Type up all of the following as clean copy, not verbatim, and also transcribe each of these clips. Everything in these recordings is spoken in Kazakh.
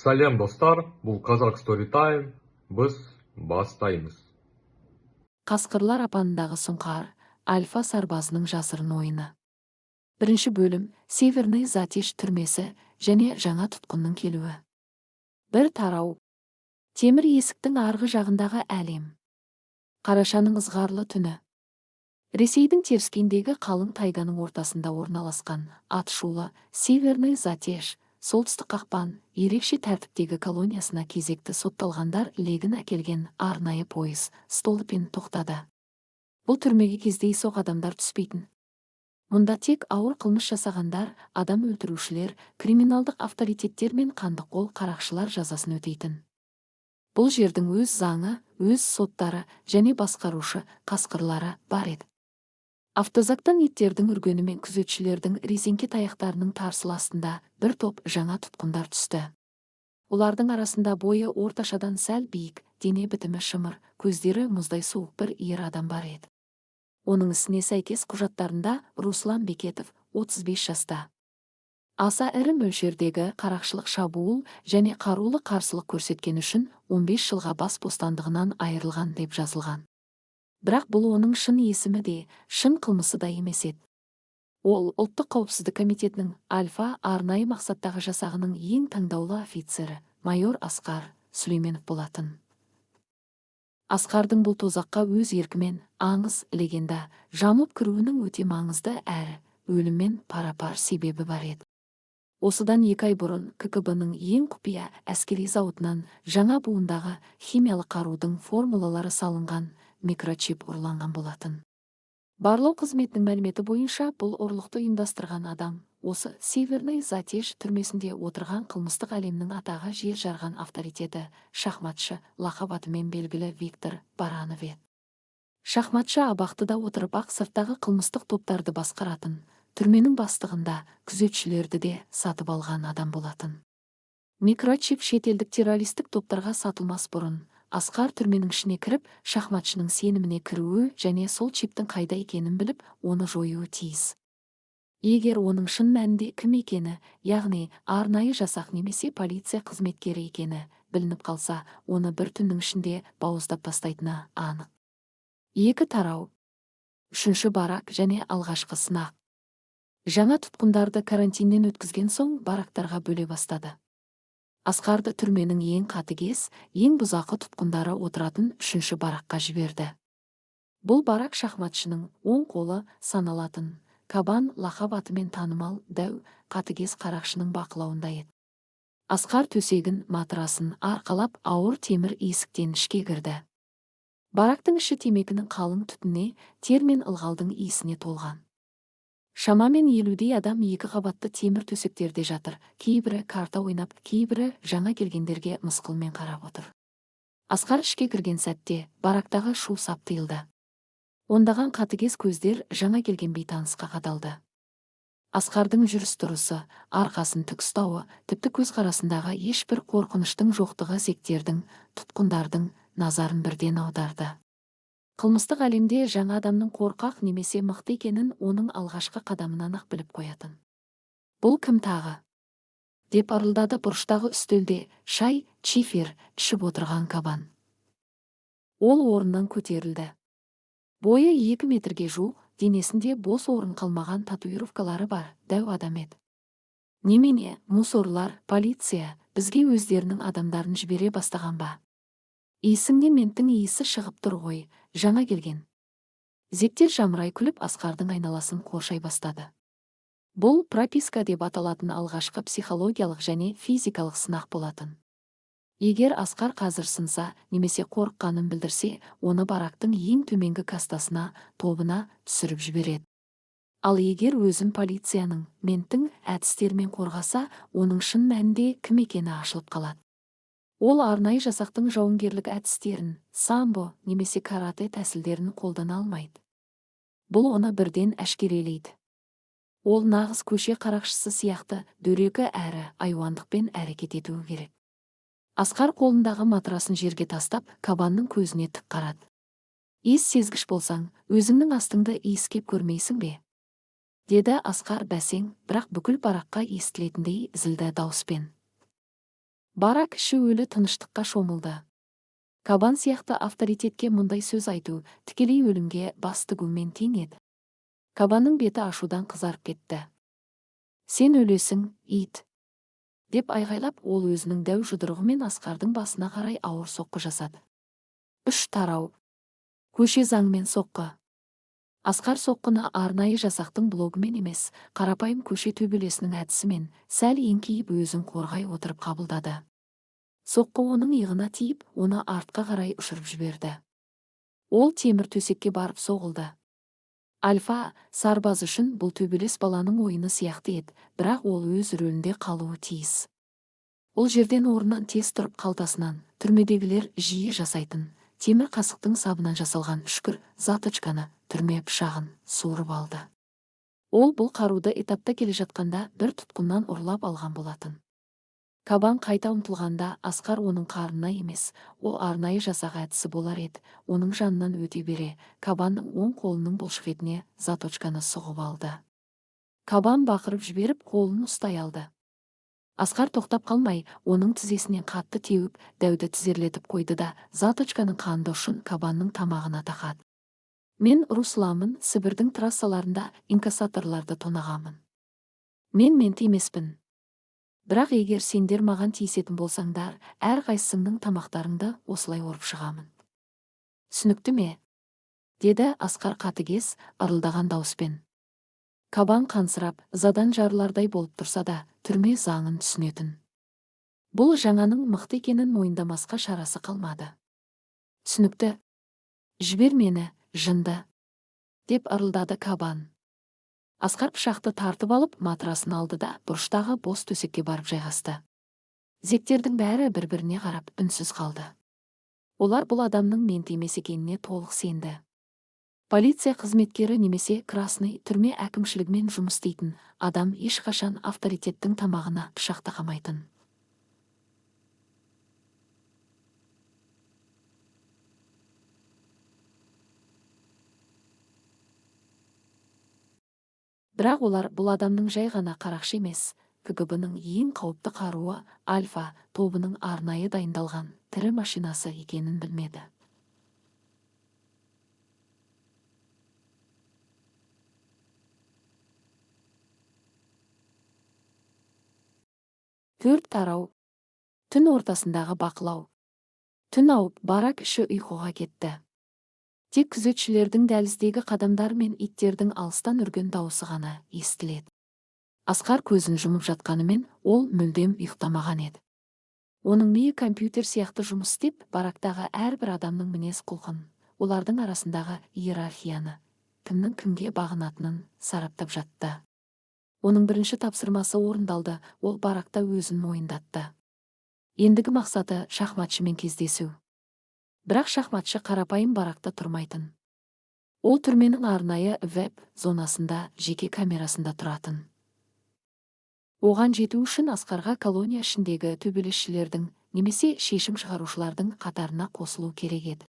Сәлем достар, бұл Қазақ Story Time, біз бастаймыз. Қасқырлар апанындағы сұңқар, альфа сарбазының жасырын ойыны. Бірінші бөлім Северный Затеш түрмесі және жаңа тұтқынның келуі. Бір тарау. Темір есіктің арғы жағындағы әлем. Қарашаның ызғарлы түні. Ресейдің теріскейіндегі қалың тайганың ортасында орналасқан атышулы Северный Затеш, солтүстік қақпан, ерекше тәртіптегі колониясына кезекті сотталғандар легін әкелген арнайы пойыз столпен тоқтады. Бұл түрмеге кездейсоқ адамдар түспейтін. Мұнда тек ауыр қылмыс жасағандар, адам өлтірушілер, криминалдық авторитеттер мен қандыққол қарақшылар жазасын өтейтін. Бұл жердің өз заңы, өз соттары және басқарушы қасқырлары бар еді. Автозактан иттердің үргені мен күзетшілердің резеңке таяқтарының тарсыл астында бір топ жаңа тұтқындар түсті. Олардың арасында бойы орташадан сәл биік, дене бітімі шымыр, көздері мұздай суық бір ер адам бар еді. Оның ісіне сәйкес құжаттарында Руслан Бекетов, 35 жаста. Аса ірі мөлшердегі қарақшылық шабуыл және қарулы қарсылық көрсеткен үшін 15 жылға бас бостандығынан айырылған деп жазылған. Бірақ бұл оның шын есімі де, шын қылмысы да емес еді. Ол ұлттық қауіпсіздік комитетінің альфа арнайы мақсаттағы жасағының ең таңдаулы офицері, майор Асқар Сүлейменов болатын. Асқардың бұл тозаққа өз еркімен аңыз легенда жамылып кіруінің өте маңызды әрі өліммен пара-пар себебі бар еді. Осыдан 2 ай бұрын КГБ-ның ең құпия әскери зауытынан жаңа буындағы химиялық қарудың формулалары салынған микрочип ұрланған болатын. Барлау қызметінің мәліметі бойынша бұл ұрлықты ұйымдастырған адам осы Северный Затеш түрмесінде отырған қылмыстық әлемнің атағы жер жарған авторитеті, шахматшы лақап атымен белгілі Виктор Баранов еді. Шахматшы абақтыда отырып ақ сырттағы қылмыстық топтарды басқаратын, түрменің бастығында күзетшілерді де сатып алған адам болатын. Микрочип шетелдік террористік топтарға сатылмас бұрын Асқар түрменің ішіне кіріп, шахматшының сеніміне кіруі және сол чиптің қайда екенін біліп, оны жоюы тиіс. Егер оның шын мәнінде кім екені, яғни арнайы жасақ немесе полиция қызметкері екені білініп қалса, оны бір түннің ішінде бауыздап тастайтыны анық. 2 тарау. 3 барак және алғашқы сынақ. Жаңа тұтқындарды карантиннен өткізген соң барактарға бөле бастады. Асқарды түрменің ең қатыгез, ең бұзақы тұтқындары отыратын 3 бараққа жіберді. Бұл барак шахматшының оң қолы саналатын, Кабан лақап атымен танымал дәу қатыгез қарақшының бақылауында еді. Асқар төсегін, матрасын арқалап ауыр темір есіктен ішке кірді. Барактың іші темекінің қалың түтініне, тер мен ылғалдың иісіне толған. Шамамен 50-дей адам 2 қабатты темір төсектерде жатыр, кейбірі карта ойнап, кейбірі жаңа келгендерге мысқылмен қарап отыр. Асқар ішке кірген сәтте барактағы шу сап тыйылды. Ондаған қатыгез көздер жаңа келген бейтанысқа қадалды. Асқардың жүріс-тұрысы, арқасын тік ұстауы, тіпті көзқарасындағы ешбір қорқыныштың жоқтығы зектердің, тұтқындардың назарын бірден аударды. Қылмыстық әлемде жаңа адамның қорқақ немесе мықты екенін оның алғашқы қадамынан ақ біліп қоятын. Бұл кім тағы? Деп арылдады бұрыштағы үстелде шай, чифер ішіп отырған Кабан. Ол орнынан көтерілді. Бойы 2 метрге жуық, денесінде бос орын қалмаған татуировкалары бар дәу адам еді. Немене, мусорлар, полиция бізге өздерінің адамдарын жібере бастаған ба? Иісіңде менттің иісі шығып тұр ғой, жаңа келген. Зектер жамырай күліп Асқардың айналасын қоршай бастады. Бұл прописка деп аталатын алғашқы психологиялық және физикалық сынақ болатын. Егер Асқар қазір сынса, немесе қорыққанын білдірсе, оны барактың ең төменгі кастасына, тобына түсіріп жібереді. Ал егер өзін полицияның, менттің әдістерімен қорғаса, оның шын мәнінде кім екені ашылып қалады. Ол арнайы жасақтың жауынгерлік әдістерін, самбо немесе карате тәсілдерін қолдана алмайды. Бұл оны бірден әшкерелейді. Ол нағыз көше қарақшысы сияқты дөрекі әрі айуандықпен әрекет етуі керек. Асқар қолындағы матрасын жерге тастап, Кабанның көзіне тік қарады. Иіс сезгіш болсаң, өзіңнің астыңды иіскеп көрмейсің бе? Деді Асқар бәсең, бірақ бүкіл бараққа естілетіндей зілді дауыспен. Бара кіші өлі тыныштыққа шомылды. Кабан сияқты авторитетке мұндай сөз айту тікелей өлімге бас тігумен тең еді. Кабанның беті ашудан қызарып кетті. Сен өлесің, ит! Деп айғайлап, ол өзінің дәу жұдырығымен Асқардың басына қарай ауыр соққы жасады. 3 тарау. Көше заңмен соққы. Асқар соққыны арнайы жасақтың блогымен емес, қарапайым көше төбелесінің әдісімен, сәл еңкейіп өзін қорғай отырып қабылдады. Соққы оның иығына тиіп, оны артқа қарай ұшырып жіберді. Ол темір төсекке барып соғылды. Альфа сарбаз үшін бұл төбелес баланың ойыны сияқты еді, бірақ ол өз рөлінде қалуы тиіс. Ол жерден орнынан тез тұрып қалтасынан, түрмедегілер жиі жасайтын, темір қасықтың сабынан жасалған үшкір заточканы, түрме пышағын суырып алды. Ол бұл қаруды этапта келе жатқанда бір тұтқыннан ұрлап алған болатын. Кабан қайта ұмтылғанда Асқар оның қарына емес, ол арнайы жасақ әдісі болар еді. Оның жанынан өте бере, кабанның оң қолының бұлшық етіне заточканы сұғып алды. Кабан бақырып жіберіп, қолын ұстай алды. Асқар тоқтап қалмай, оның тізесінен қатты теуіп, дәуді тізерлетіп қойды да, заточканың қанды ұшын кабанның тамағына тақады. Мен Русланмын, Сібірдің трассаларында инкассаторларды тонағамын. Мен тимеспін. Бірақ егер сендер маған тиісетін болсаңдар, әр қайсыңның тамақтарыңды осылай орып шығамын. Түсінікті ме? Деді Асқар қатыгез, ырылдаған дауыспен. Кабан қансырап, задан жарылардай болып тұрса да, түрме заңын түсінетін. Бұл жаңаның мықты екенін мойындамасқа шарасы қалмады. Түсінікті. Жібер мені, жынды, деп ырылдады кабан. Асқар пышақты тартып алып, матрасын алды да, бұрыштағы бос төсекке барып жайғасты. Зектердің бәрі бір-біріне қарап үнсіз қалды. Олар бұл адамның менті емес екеніне толық сенді. Полиция қызметкері немесе красный түрме әкімшілігімен жұмыс істейтін адам ешқашан авторитеттің тамағына пышақ тақамайтын. Бірақ олар бұл адамның жай ғана қарақшы емес, КГБ-ның ең қауіпті қаруы Альфа тобының арнайы дайындалған тірі машинасы екенін білмеді. Төрт тарау. Түн ортасындағы бақылау. Түн ауып, бара кіші ұйқыға кетті. Тек күзетшілердің дәліздегі қадамдар мен иттердің алыстан үрген дауысы ғана естіледі. Асқар көзін жұмып жатқанымен, ол мүлдем ұйықтамаған еді. Оның миы компьютер сияқты жұмыс істеп, барактағы әрбір адамның мінез құлқын, олардың арасындағы иерархияны, кімнің кімге бағынатынын сараптап жатты. Оның бірінші тапсырмасы орындалды, ол баракта өзін мойындатты. Ендігі мақсаты шахматшымен кездесу. Бірақ шахматшы қарапайым баракта тұрмайтын. Ол түрменің арнайы веб зонасында, жеке камерасында тұратын. Оған жету үшін Асқарға колония ішіндегі төбелесшілердің немесе шешім шығарушылардың қатарына қосылу керек еді.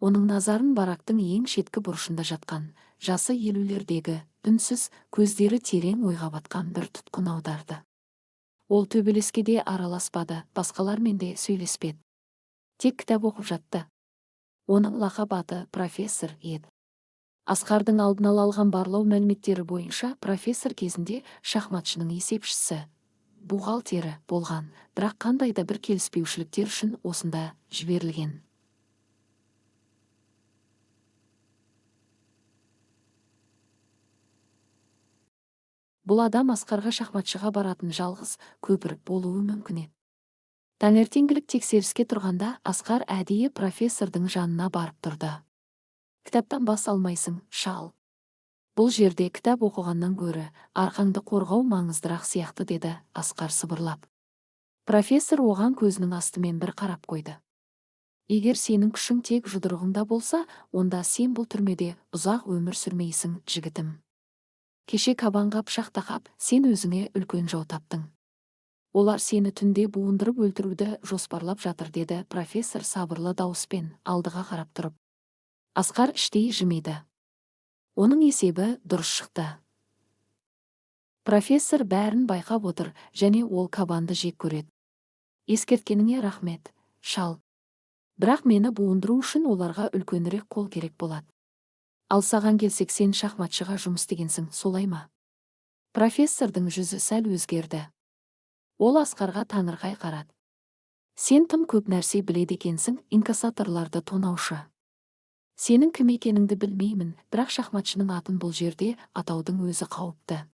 Оның назарын барактың ең шеткі бұрышында жатқан, жасы 50-лердегі, үнсіз, көздері терең ойға батқан бір тұтқын аударды. Ол төбелеске де араласпады, басқалармен де сөйлеспеді. Тек кітап оқып жатты. Оның лақап аты профессор еді. Асқардың алдын ала алған барлау мәліметтері бойынша профессор кезінде шахматшының есепшісі, бухгалтері болған, бірақ қандай да бір келіспеушіліктер үшін осында жіберілген. Бұл адам Асқарға шахматшыға баратын жалғыз көпір болуы мүмкін еді. Таңертеңгілік тексеріске тұрғанда Асқар әдейі профессордың жанына барып тұрды. Кітаптан бас алмайсың, шал. Бұл жерде кітап оқығаннан гөрі арқаңды қорғау маңыздырақ сияқты, деді Асқар сыбырлап. Профессор оған көзінің астымен бір қарап қойды. Егер сенің күшің тек жұдырығыңда болса, онда сен бұл түрмеде ұзақ өмір сүрмейсің, жігітім. Кеше кабанға пышақ тақап, сен өзіңе үлкен жау таптың. Олар сені түнде буындырып өлтіруді жоспарлап жатыр, деді профессор сабырлы дауыспен, алдыға қарап тұрып. Асқар іштей жымиды. Оның есебі дұрыс шықты. Профессор бәрін байқап отыр, және ол кабанды жек көреді. Ескерткеніңе рахмет, шал. Бірақ мені буындыру үшін оларға үлкенірек қол керек болады. Ал саған келсек, сен шахматшыға жұмыс істегенсің, солай ма? Профессордың жүзі сәл өзгерді. Ол Асқарға таңырқай қарады. Сен тым көп нәрсе біледі екенсің, инкассаторларды тонаушы. Сенің кім екеніңді білмеймін, бірақ шахматшының атын бұл жерде атаудың өзі қауіпті.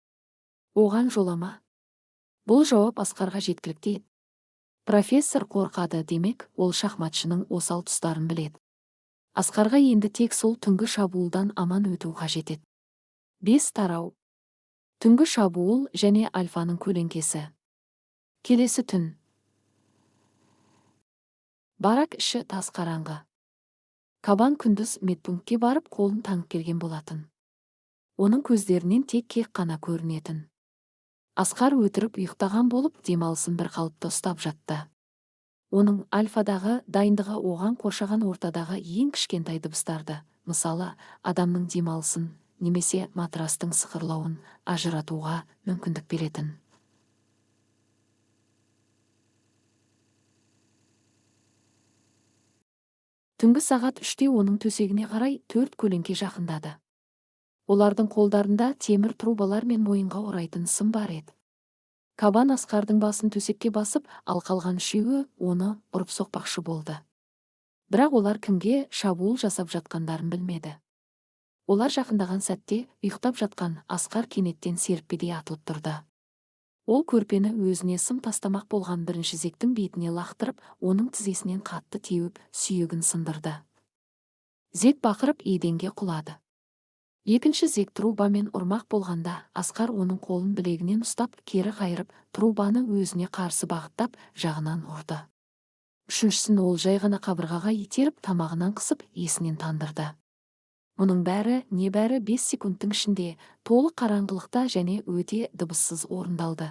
Оған жолама. Бұл жауап Асқарға жеткілікті еді. Профессор қорқады, демек, ол шахматшының осал тұстарын біледі. Асқарға енді тек сол түнгі шабуылдан аман өту қажет еді. 5 тарау. Түнгі шабуыл және альфаның көлеңкесі. Келесі түн. Барак іші тас қараңғы. Кабан күндіз медпунктке барып қолын таңып келген болатын. Оның көздерінен тек кек қана көрінетін. Асқар өтіріп ұйықтаған болып, демалысын бір қалыпта ұстап жатты. Оның альфадағы дайындығы оған қоршаған ортадағы ең кішкентай дыбыстарды, мысалы, адамның демалысын немесе матрастың сықырлауын ажыратуға мүмкіндік беретін. Түнгі сағат 3-те оның төсегіне қарай 4 көлеңке жақындады. Олардың қолдарында темір трубалар мен мойынға орайтын сым бар еді. Кабан Асқардың басын төсекке басып, ал қалған үшеуі оны ұрып соқпақшы болды. Бірақ олар кімге шабуыл жасап жатқандарын білмеді. Олар жақындаған сәтте ұйықтап жатқан Асқар кенеттен серіппедей атылып тұрды. Ол көрпені өзіне сым тастамақ болған бірінші зектің бетіне лақтырып, оның тізесінен қатты теуіп, сүйегін сындырды. Зек бақырып еденге құлады. Екінші зек трубамен ұрмақ болғанда, Асқар оның қолын білегінен ұстап, кері қайырып, трубаны өзіне қарсы бағыттап, жағынан ұрды. Үшіншісін ол жай ғана қабырғаға итеріп, тамағынан қысып, есінен тандырды. Мұның бәрі небәрі 5 секундтың ішінде толық қараңғылықта және өте дыбыссыз орындалды.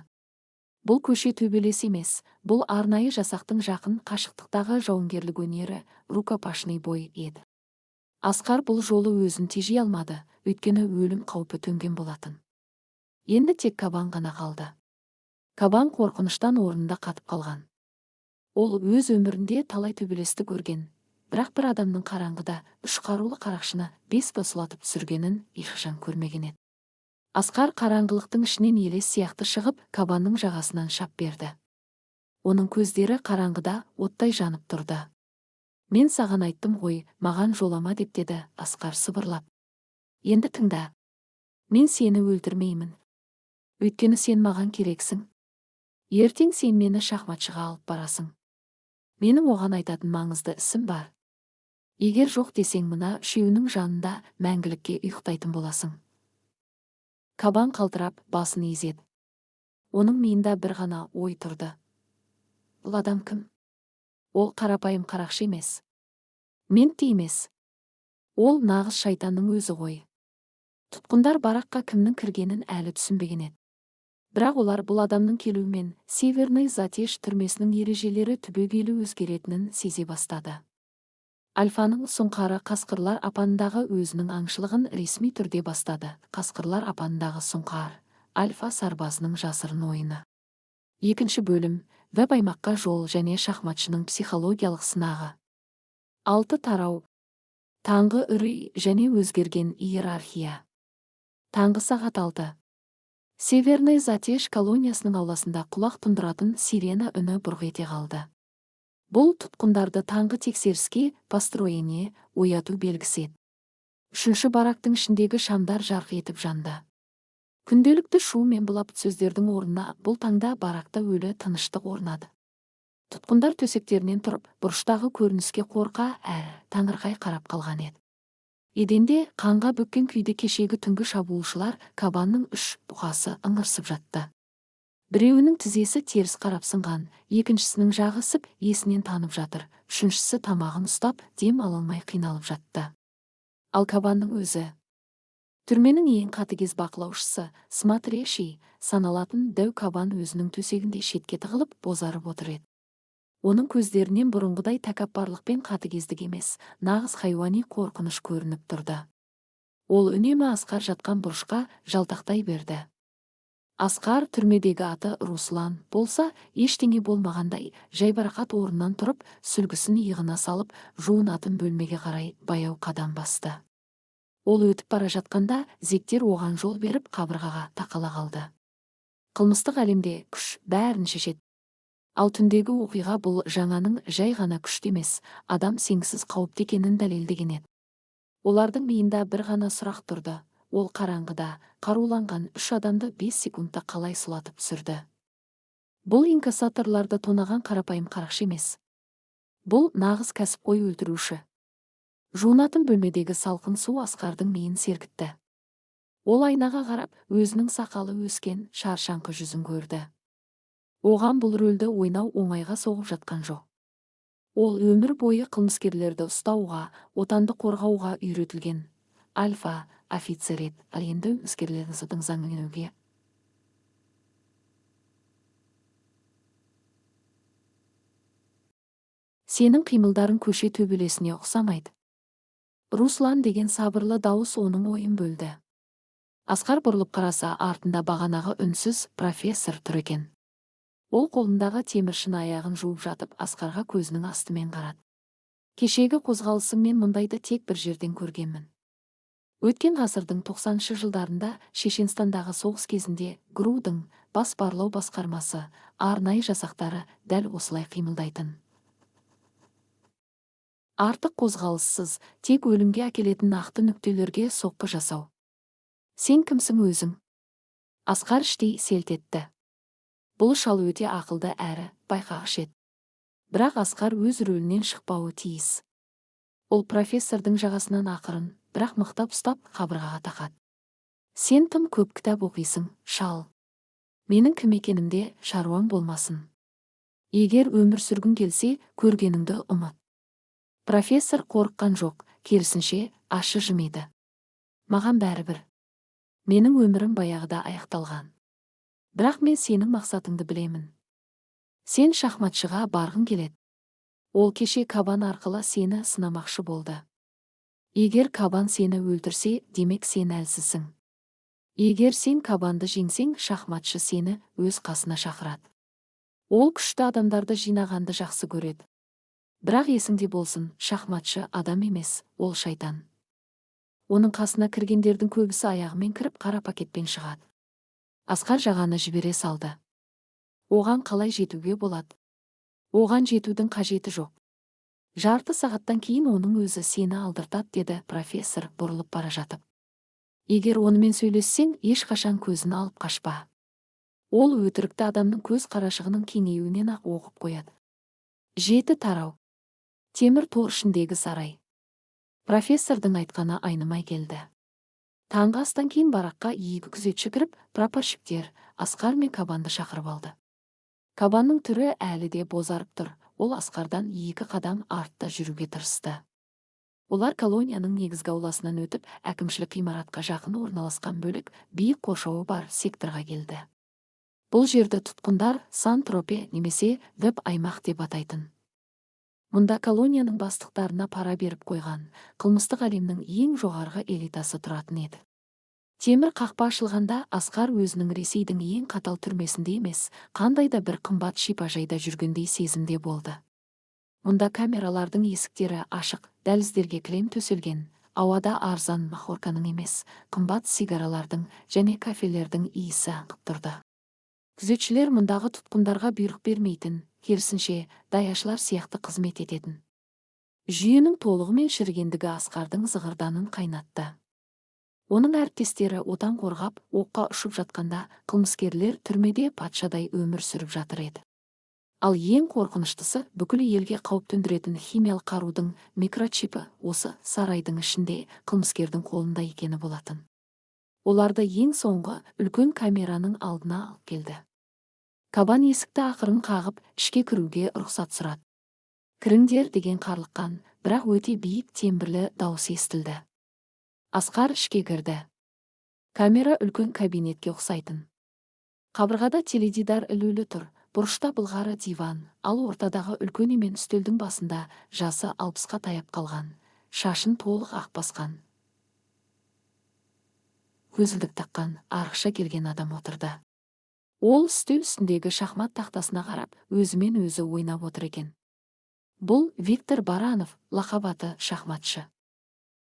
Бұл көше төбелес емес, бұл арнайы жасақтың жақын қашықтықтағы жауынгерлік өнері, рукопашный бой еді. Асқар бұл жолы өзін тежей алмады, өйткені өлім қаупі төнген болатын. Енді тек Кабан ғана қалды. Кабан қорқыныштан орнында қатып қалған. Ол өз өмірінде талай төбелесті көрген, бірақ бір адамның қараңғыда 3 қарулы қарақшыны 5 басылатып түсіргенін ешқашан көрмеген еді. Асқар қараңғылықтың ішінен елес сияқты шығып, Кабанның жағасынан шап берді. Оның көздері қараңғыда оттай жанып тұрды. Мен саған айттым ғой, маған жолама деп деді Асқар сыбырлап. Енді тыңда. Мен сені өлтірмеймін. Өйткені сен маған керексің. Ертең сен мені шахматшыға алып барасың. Менің оған айтатын маңызды ісім бар. Егер жоқ десең, мына үшеуінің жанында мәңгілікке ұйықтайтын боласың. Кабан қалтырап басын изеді. Оның миында бір ғана ой тұрды. Бұл адам кім? Ол қарапайым қарақшы емес. Ментті емес. Ол нағыз шайтанның өзі ғой. Тұтқындар бараққа кімнің кіргенін әлі түсінбеген еді. Бірақ олар бұл адамның келуімен Северный Затеш түрмесінің ережелері түбегейлі өзгеретінін сезе бастады. Альфаның сұңқары Қасқырлар апанындағы өзінің аңшылығын ресми түрде бастады. Қасқырлар апанындағы сұңқар, Альфа сарбазының жасырын ойыны. Екінші бөлім, веб-аймаққа жол және шахматшының психологиялық сынағы. 6 тарау. Таңғы үрей және өзгерген иерархия. Таңғы сағат 6. Северный Затеш колониясының ауласында құлақ тұндыратын сирена үні бұрқ ете қалды. Бұл тұтқындарды таңғы тексеріске, построение, ояту белгісі еді. Үшінші барактың ішіндегі шамдар жарқ етіп жанды. Күнделікті шу мен былапыт сөздердің орнына бұл таңда баракта өлі тыныштық орнады. Тұтқындар төсектерінен тұрып, бұрыштағы көрініске қорқа таңырқай қарап қалған еді. Еденде қанға бөккен күйде кешегі түнгі шабуылшылар Кабанның 3 бұқасы ыңырсып жатты. Біреуінің тізесі теріс қарап сынған, екіншісінің жағы ісіп, есінен танып жатыр, үшіншісі тамағын ұстап, дем ала алмай қиналып жатты. Ал Кабанның өзі, түрменің ең қатыгез бақылаушысы, смотрящий саналатын дәу Кабан өзінің төсегінде шетке тығылып, бозарып отыр еді. Оның көздерінен бұрынғыдай тәкаппарлық пен қатыгездік емес, нағыз хайуани қорқыныш көрініп тұрды. Ол үнемі Асқар жатқан бұрышқа жалтақтай берді. Асқар түрмедегі аты Руслан болса, ештеңе болмағандай, жайбарақат орнынан тұрып, сүлгісін иығына салып, жуынатын бөлмеге қарай баяу қадам басты. Ол өтіп бара жатқанда, зектер оған жол беріп қабырғаға тақала қалды. Қылмыстық әлемде күш бәрін шешеді. Ал түндегі оқиға бұл жаңаның жай ғана күшті емес, адам сенгісіз қауіпті екенін дәлелдеген еді. Олардың миында бір ғана сұрақ тұрды. Ол қараңғыда қаруланған 3 адамды 5 секундта қалай сұлатып түсірді. Бұл инкассаторларды тонаған қарапайым қарақшы емес. Бұл нағыз кәсіпқой өлтіруші. Жуынатын бөлмедегі салқын су Асқардың миын сергітті. Ол айнаға қарап, өзінің сақалы өскен шаршаңқы жүзін көрді. Оған бұл рөлді ойнау оңайға соғып жатқан жоқ. Ол өмір бойы қылмыскерлерді ұстауға, отанды қорғауға үйретілген альфа офицер еді, ал енді қылмыскерлердің заңын Сенің қимылдарың көше төбелесіне ұқсамайды. Руслан деген сабырлы дауыс оның ойын бөлді. Асқар бұрылып қараса, артында бағанағы үнсіз профессор тұр екен. Ол қолындағы теміршін аяғын жуып жатып, Асқарға көзінің астымен қарады. Кешегі қозғалысың мен мұндайды тек бір жерден көргенмін. Өткен ғасырдың 90-шы жылдарында Шешенстандағы соғыс кезінде ГРУ-дың бас барлау басқармасы, арнайы жасақтары дәл осылай қимылдайтын. Артық қозғалыссыз, тек өлімге әкелетін нақты нүктелерге соққы жасау. Сен кімсің өзің? Асқар іштей селт етті. Бұл шал өте ақылды әрі байқағыш еді. Бірақ Асқар өз рөлінен шықпауы тиіс. Ол профессордың жағасынан ақырын, бірақ мықтап ұстап қабырғаға тақады. Сен тым көп кітап оқисың, шал. Менің кім екенімде шаруаң болмасын. Егер өмір сүргің келсе, көргеніңді ұмыт. Профессор қорыққан жоқ, керісінше ашы жымиды. Маған бәрібір. Менің өмірім баяғыда аяқталған. Бірақ мен сенің мақсатыңды білемін. Сен шахматшыға барғың келеді. Ол кеше Кабан арқылы сені сынамақшы болды. Егер Кабан сені өлтірсе, демек сен әлсізсің. Егер сен Кабанды жеңсең, шахматшы сені өз қасына шақырады. Ол күшті адамдарды жинағанды жақсы көреді. Бірақ есіңде болсын, шахматшы адам емес, ол шайтан. Оның қасына кіргендердің көбісі аяғымен кіріп, қара пакетпен шығады. Асқар жағаны жібере салды. Оған қалай жетуге болады? Оған жетудің қажеті жоқ. Жарты сағаттан кейін оның өзі сені алдыртады, деді профессор бұрылып бара жатып. Егер онымен сөйлессең, ешқашан көзін алып қашпа. Ол өтірікті адамның көз қарашығының кеңеюінен ақ оқып қояды. 7 тарау. Темір тор ішіндегі сарай. Профессордың айтқаны айнымай келді. Таңғы астан кейін бараққа 2 күзетші кіріп, прапорщиктер Асқар мен Кабанды шақырып алды. Кабанның түрі әлі де бозарып тұр. Ол Асқардан 2 қадам артта жүруге тырысты. Олар колонияның негізгі ауласынан өтіп, әкімшілік ғимаратқа жақын орналасқан бөлік биік қоршауы бар секторға келді. Бұл жерді тұтқындар Сан-Тропе немесе веб аймақ деп атайтын. Мұнда колонияның бастықтарына пара беріп қойған, қылмыстық әлемнің ең жоғарғы элитасы тұратын еді. Темір қақпа ашылғанда Асқар өзінің Ресейдің ең қатал түрмесінде емес, қандай да бір қымбат шипажайда жүргендей сезімде болды. Мұнда камералардың есіктері ашық, дәліздерге кілем төселген, ауада арзан махорканың емес, қымбат сигаралардың және кафелердің иісі аңқып тұрды. Күзетшілер мұндағы тұтқындарға бұйрық бермейтін, керісінше даяшылар сияқты қызмет ететін. Жүйенің толығымен шірігендігі Асқардың зығырданын қайнатты. Оның әріптестері отан қорғап, оққа ұшып жатқанда, қылмыскерлер түрмеде патшадай өмір сүріп жатыр еді. Ал ең қорқыныштысы, бүкіл елге қауіп төндіретін химиялық қарудың микрочипі осы сарайдың ішінде қылмыскердің қолында екені болатын. Оларды ең соңғы үлкен камераның алдына алып келді. Кабан есікті ақырын қағып, ішке кіруге рұқсат сұрады. Кіріңдер деген қарлыққан, бірақ өте биік тембірлі дауыс естілді. Асқар ішке кірді. Камера үлкен кабинетке ұқсайтын. Қабырғада теледидар ілулі тұр, бұрышта былғары диван, ал ортадағы үлкен емен үстелдің басында жасы 60-қа таяп қалған, шашын толық ақ басқан, көзілдік таққан арықша келген адам отырды. Ол үстел үстіндегі шахмат тақтасына қарап, өзімен өзі ойнап отыр екен. Бұл Виктор Баранов, лақап аты шахматшы.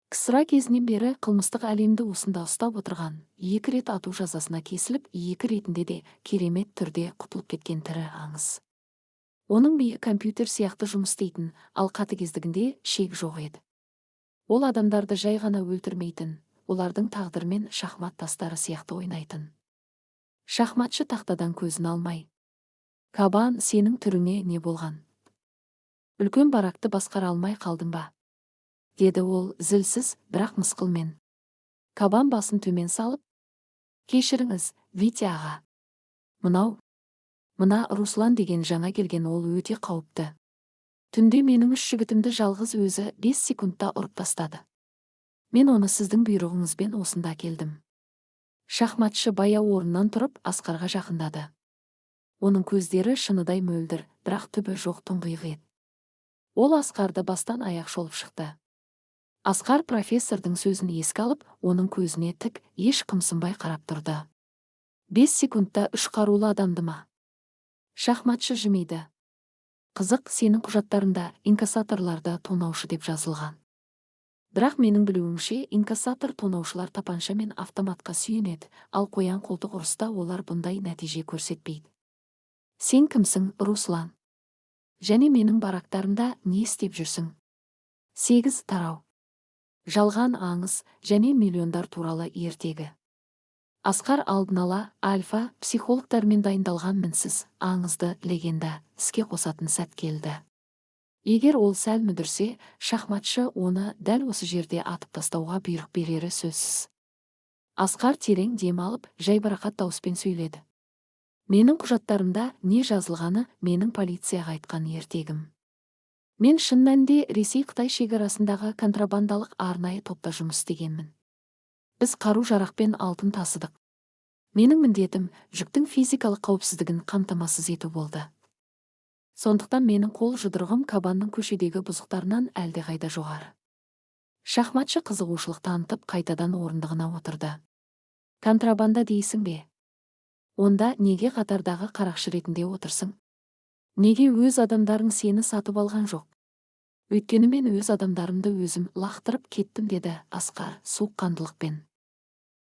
Ксра кезінен бері қылмыстық әлемді осында ұстап отырған, 2 рет ату жазасына кесіліп, 2 ретінде де керемет түрде құтылып кеткен тірі аңыз. Оның миы компьютер сияқты жұмыс істейтін, ал қатыгездігінде шек жоқ еді. Ол адамдарды жай ғана өлтірмейтін, олардың тағдырымен шахмат тастары сияқты ойнайтын. Шахматшы тақтадан көзін алмай: «Кабан, сенің түріңе не болған? Үлкен баракты басқара алмай қалдың ба?» деді ол зілсіз, бірақ мысқылмен. Кабан басын төмен салып: «Кешіріңіз, Витя аға. Мына Руслан деген жаңа келген, ол өте қауіпті. Түнде менің 3 жігітімді жалғыз өзі 5 секундта ұрып тастады. Мен оны сіздің бұйрығыңызбен осында келдім». Шахматшы баяу орнынан тұрып Асқарға жақындады. Оның көздері шыныдай мөлдір, бірақ түбі жоқ тұңғиық еді. Ол Асқарды бастан аяқ шолып шықты. Асқар профессордың сөзін еске алып, оның көзіне тік, еш қымсынбай қарап тұрды. 5 секундта 3 қарулы адамды ма? Шахматшы жымиды. Қызық, сенің құжаттарында инкассаторларды тонаушы деп жазылған. Бірақ менің білуімше, инкассатор тонаушылар тапанша мен автоматқа сүйенеді, ал қоян қолтық ұрыста олар бұндай нәтиже көрсетпейді. Сен кімсің, Руслан? Және менің барактарымда не істеп жүрсің? 8 тарау. Жалған аңыз және миллиондар туралы ертегі. Асқар алдын ала альфа психологтармен дайындалған мінсіз аңызды легенда іске қосатын сәт келді. Егер ол сәл мүдірсе, шахматшы оны дәл осы жерде атып тастауға бұйрық берері сөзсіз. Асқар терең дем алып, жайбарақат дауыспен сөйледі. Менің құжаттарымда не жазылғаны менің полицияға айтқан ертегім. Мен шын мәнінде Ресей-Қытай шекарасындағы контрабандалық арнайы топта жұмыс істегенмін. Біз қару-жарақ пен алтын тасыдық. Менің міндетім жүктің физикалық қауіпсіздігін қамтамасыз ету болды. Сондықтан менің қол жұдырығым кабанның көшедегі бұзықтарынан әлдеқайда жоғары. Шахматшы қызығушылық танытып қайтадан орындығына отырды. Контрабанда дейсің бе? Онда неге қатардағы қарақшы ретінде отырсың? Неге өз адамдарың сені сатып алған жоқ? Өйткені мен өз адамдарымды өзім лақтырып кеттім, деді Асқар суыққандылықпен.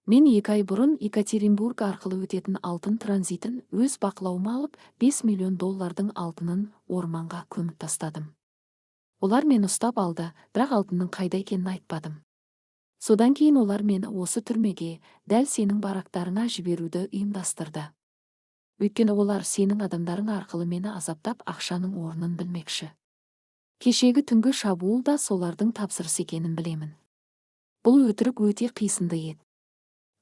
Мен 2 ай бұрын Екатеринбург арқылы өтетін алтын транзитін өз бақылауыма алып, 5 миллион доллардың алтынын орманға көміп тастадым. Олар мені ұстап алды, бірақ алтынның қайда екенін айтпадым. Содан кейін олар мені осы түрмеге, дәл сенің барактарыңа жіберуді ұйымдастырды. Өйткені олар сенің адамдарың арқылы мені азаптап ақшаның орнын білмекші. Кешегі түнгі шабуыл да солардың тапсырысы екенін білемін. Бұл өтірік өте қисынды еді.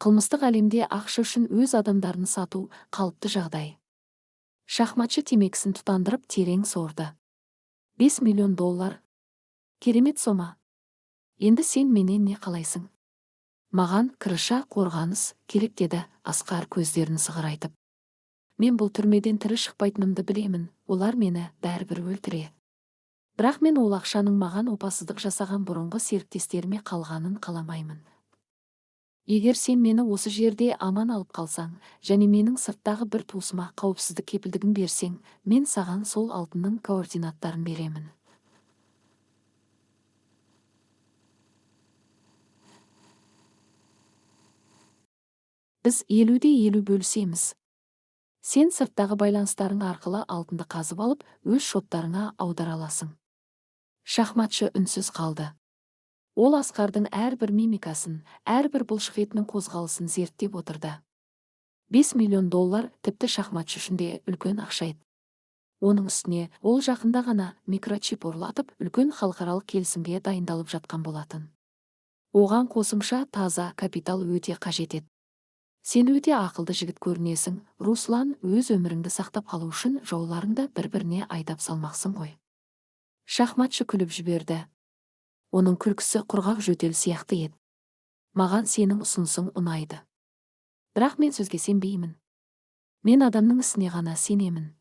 Қылмыстық әлемде ақша үшін өз адамдарын сату қалыпты жағдай. Шахматшы темекісін тұтандырып терең сорды. 5 миллион доллар. Керемет сома. Енді сен менен не қалайсың? Маған кіріша қорғаныс керек, деді Асқар көздерін сығырайтып. Мен бұл түрмеден тірі шықпайтынымды білемін, олар мені бәрібір өлтіреді. Бірақ мен ол ақшаның маған опасыздық жасаған бұрынғы серіктестеріме қалғанын қаламаймын. Егер сен мені осы жерде аман алып қалсаң, және менің сырттағы бір туысыма қауіпсіздік кепілдігін берсең, мен саған сол алтынның координаттарын беремін. Біз 50-50 бөлісеміз. Сен сырттағы байланыстарың арқылы алтынды қазып алып, өз шоттарыңа аудара аласың. Шахматшы үнсіз қалды. Ол Асқардың әрбір мимикасын, әрбір бұлшық етінің қозғалысын зерттеп отырды. 5 миллион доллар тіпті шахматшы үшін де үлкен ақша еді. Оның үстіне ол жақында ғана микрочип орнатып, үлкен халықаралық келісімге дайындалып жатқан болатын. Оған қосымша таза капитал өте қажет еді. Сен өте ақылды жігіт көрінесің, Руслан, өз өміріңді сақтап қалу үшін жауларыңды бір-біріне айдап салмақсың ғой. Шахматшы күліп жіберді. Оның күлкісі құрғақ жөтел сияқты еді. Маған сенің ұсынысың ұнайды. Бірақ мен сөзге сенбеймін. Мен адамның ісіне ғана сенемін.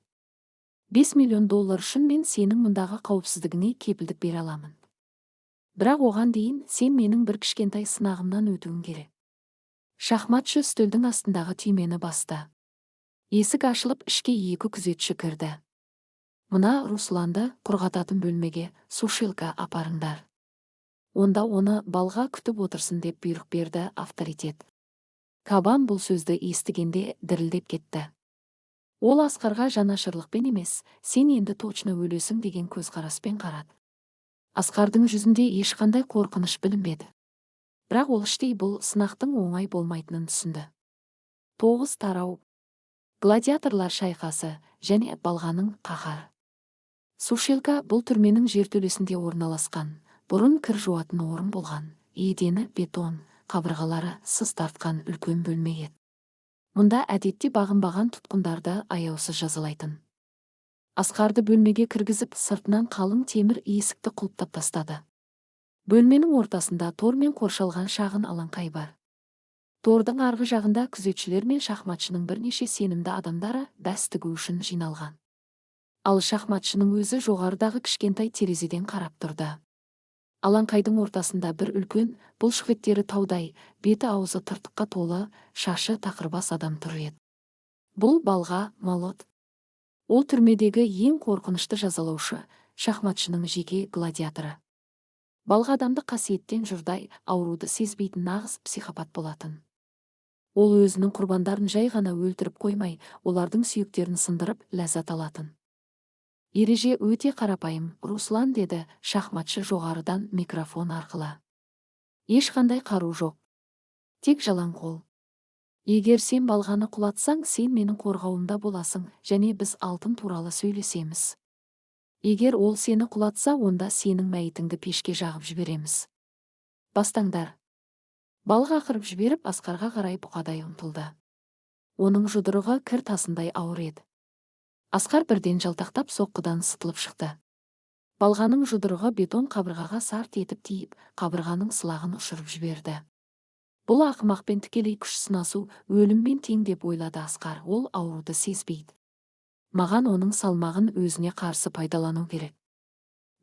5 миллион доллар үшін мен сенің мұндағы қауіпсіздігіне кепілдік бере аламын. Бірақ оған дейін сен менің бір кішкентай сынағымнан өтуің керек. Шахматшы үстелдің астындағы түймені басты. Есік ашылып, ішке 2 күзетші кірді. Мына Русланды құрғататын бөлмеге сушилка апарыңдар. Онда оны балға күтіп отырсын деп бұйрық берді авторитет. Кабан бұл сөзді естігенде дірілдеп кетті. Ол Асқарға жанашырлықпен емес, сен енді точно өлесің деген көзқараспен қарады. Асқардың жүзінде ешқандай қорқыныш білінбеді. Бірақ ол іштей бұл сынақтың оңай болмайтынын түсінді. 9 тарау, гладиаторлар шайқасы және балғаның қаһары. Сушилка бұл түрменің жертөлесінде орналасқан, бұрын кір жуатын орын болған, едені бетон, қабырғалары сыз тартқан үлкен бөлме еді. Мұнда әдетте бағынбаған тұтқындарды аяусыз жазалайтын. Асқарды бөлмеге кіргізіп, сыртынан қалың темір есікті құлыптап тастады. Бөлменің ортасында тормен қоршалған шағын алаңқай бар. Тордың арғы жағында күзетшілер мен шахматшының бірнеше сенімді адамдары бәс тігу үшін жиналған. Ал шахматшының өзі жоғарыдағы кішкентай терезеден қарап тұрды. Алаңқайдың ортасында бір үлкен, бұлшық еттері таудай, беті аузы тыртыққа толы, шашы тақырбас адам тұр еді. Бұл балға Молот. Ол түрмедегі ең қорқынышты жазалаушы, шахматшының жеке гладиаторы. Балға адамды қасиеттен жұрдай, ауруды сезбейтін нағыз психопат болатын. Ол өзінің құрбандарын жай ғана өлтіріп қоймай, олардың сүйектерін сындырып ләззат алатын. Ереже өте қарапайым, Руслан, деді шахматшы жоғарыдан микрофон арқылы. Ешқандай қару жоқ. Тек жалаң қол. Егер сен балғаны құлатсаң, сен менің қорғауымда боласың, және біз алтын туралы сөйлесеміз. Егер ол сені құлатса, онда сенің мәйітіңді пешке жағып жібереміз. Бастаңдар. Балға ақырып жіберіп, Асқарға қарай бұқадай ұмтылды. Оның жұдырығы кір тасындай ауыр еді. Асқар бірден жалтақтап соққыдан сытылып шықты. Балғаның жұдырығы бетон қабырғаға сарт етіп тиіп, қабырғаның сылағын ұшырып жіберді. Бұл ақымақпен тікелей күш сынасу өліммен тең деп ойлады Асқар. Ол ауруды сезбейді. Маған оның салмағын өзіне қарсы пайдалану керек.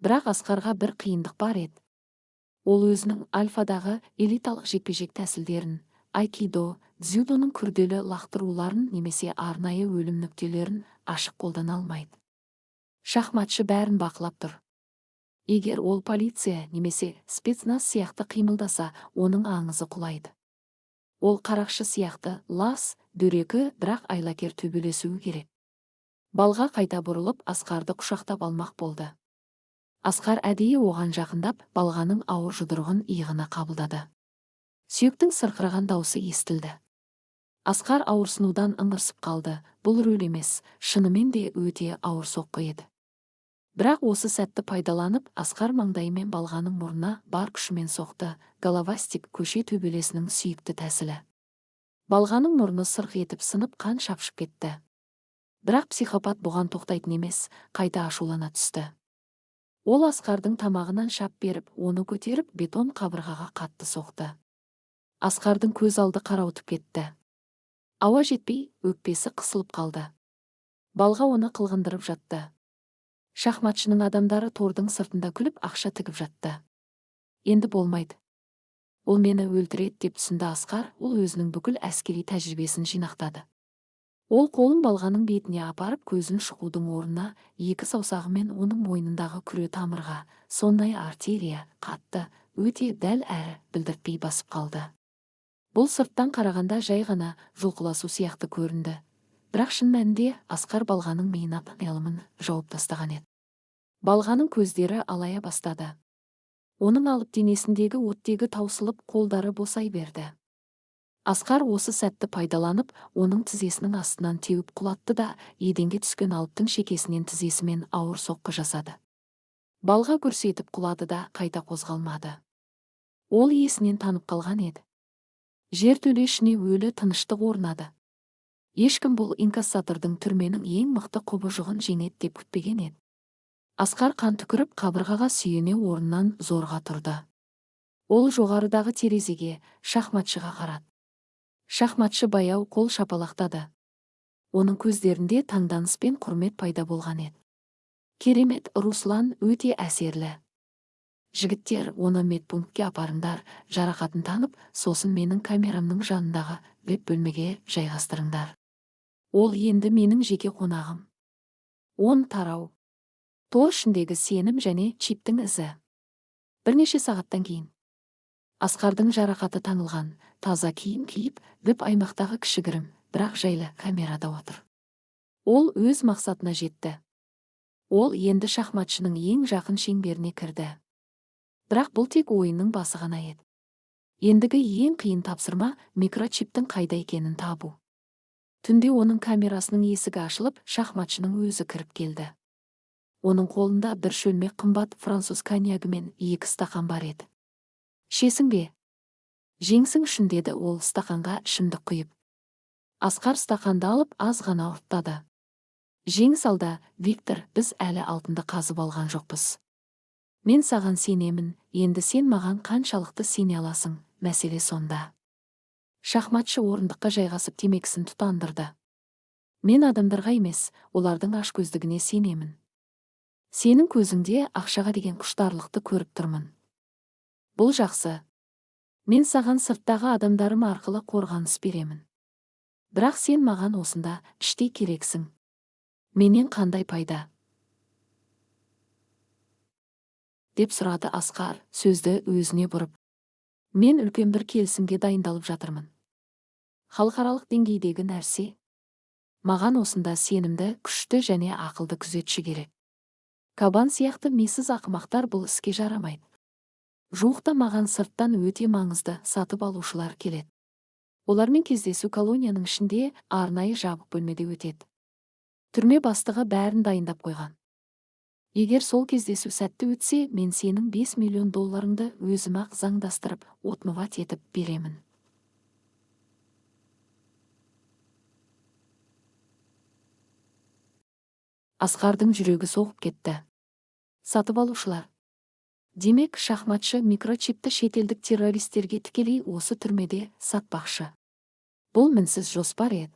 Бірақ Асқарға бір қиындық бар еді. Ол өзінің альфадағы элиталық жекпе-жек тәсілдерін, айкидо, дзюдоның күрделі лақтыруларын немесе арнайы өлім нүктелерін ашық қолдана алмайды. Шахматшы бәрін бақылап тұр. Егер ол полиция немесе спецназ сияқты қимылдаса, оның аңызы құлайды. Ол қарақшы сияқты лас, дөрекі, бірақ айлакер төбелесуі керек. Балға қайта бұрылып, Асқарды құшақтап алмақ болды. Асқар әдейі оған жақындап, балғаның ауыр жұдырығын иығына қабылдады. Сүйектің сырқыраған даусы естілді. Асқар ауырсынудан ыңырсып қалды. Бұл рөл емес, шынымен де өте ауыр соққы еді. Бірақ осы сәтті пайдаланып, Асқар маңдайымен балғаның мұрнына бар күшімен соқты. Головастик көше төбелесінің сүйікті тәсілі. Балғаның мұрны сырқ етіп сынып, қан шапшып кетті. Бірақ психопат бұған тоқтайтын емес, қайта ашулана түсті. Ол Асқардың тамағынан шап беріп, оны көтеріп, бетон қабырғаға қатты соқты. Асқардың көз алды қарауытып кетті. Ауа жетпей, өкпесі қысылып қалды. Балға оны қылғындырып жатты. Шахматшының адамдары тордың сыртында күліп ақша тігіп жатты. Енді болмайды. Ол мені өлтіреді деп түсінді Асқар. Ол өзінің бүкіл әскери тәжірибесін жинақтады. Ол қолын балғаның бетіне апарып, көзін шұқудың орнына екі саусағымен оның мойнындағы күре тамырға, сондай артерия, қатты, өте дәл әрі білдіртпей басып қалды. Бұл сырттан қарағанда жай ғана жұлқыласу сияқты көрінді. Бірақ шын мәнінде Асқар балғаның миына панелімін жауып тастаған еді. Балғаның көздері алая бастады. Оның алып денесіндегі оттегі таусылып, қолдары босай берді. Асқар осы сәтті пайдаланып, оның тізесінің астынан теуіп құлатты да, еденге түскен алыптың шекесінен тізесімен ауыр соққы жасады. Балға көрсетіп құлады да қайта қозғалмады. Ол есінен танып қалған еді. Жертөле ішіне өлі тыныштық орнады. Ешкім бұл инкассатордың түрменің ең мықты құбыжығын жеңеді деп күтпеген еді. Асқар қан түкіріп қабырғаға сүйене орнынан зорға тұрды. Ол жоғарыдағы терезеге, шахматшыға қарады. Шахматшы баяу қол шапалақтады. Оның көздерінде таңданыс пен құрмет пайда болған еді. Керемет, Руслан өте әсерлі. Жігіттер, оны медпунктке апарыңдар, жарақатын танып, сосын менің камерамның жанындағы веб бөлмеге жайғастырыңдар. Ол енді менің жеке қонағым. 10 тарау. Тор ішіндегі сенім және чиптің ізі. Бірнеше сағаттан кейін Асқардың жарақаты танылған, таза киім киіп, веб аймақтағы кішігірім, бірақ жайлы камерада отыр. Ол өз мақсатына жетті. Ол енді шахматшының ең жақын шеңберіне кірді. Бірақ бұл тек ойынның басы ғана еді. Ендігі ең қиын тапсырма микрочиптің қайда екенін табу. Түнде оның камерасының есігі ашылып, шахматшының өзі кіріп келді. Оның қолында бір шөлмек қымбат француз коньягі мен 2 стақан бар еді. Шесің бе? Жеңсің үшін, деді ол стақанға ішімдік құйып. Асқар стақанды алып аз ғана ұрттады. Жеңіс алда, Виктор, біз әлі алтынды қазып алған жоқпыз. Мен саған сенемін, енді сен маған қаншалықты сене аласың, мәселе сонда. Шахматшы орындыққа жайғасып темекісін тұтандырды. Мен адамдарға емес, олардың ашкөздігіне сенемін. Сенің көзіңде ақшаға деген құштарлықты көріп тұрмын. Бұл жақсы. Мен саған сырттағы адамдарым арқылы қорғаныс беремін. Бірақ сен маған осында іштей керексің. Менен қандай пайда? Деп сұрады Асқар, сөзді өзіне бұрып. Мен үлкен бір келісімге дайындалып жатырмын. Халықаралық деңгейдегі нәрсе. Маған осында сенімді, күшті және ақылды күзетші керек. Кабан сияқты мисыз ақымақтар бұл іске жарамайды. Жуықта маған сырттан өте маңызды сатып алушылар келеді. Олармен кездесу колонияның ішінде арнайы жабық бөлмеде өтеді. Түрме бастығы бәрін дайындап қойған. Егер сол кездесу сәтті өтсе, мен сенің 5 миллион долларыңды өзім-ақ заңдастырып, отмыват етіп беремін. Асқардың жүрегі соғып кетті. Сатып алушылар. Демек, шахматшы микрочипті шетелдік террористерге тікелей осы түрмеде сатпақшы. Бұл мінсіз жоспар еді.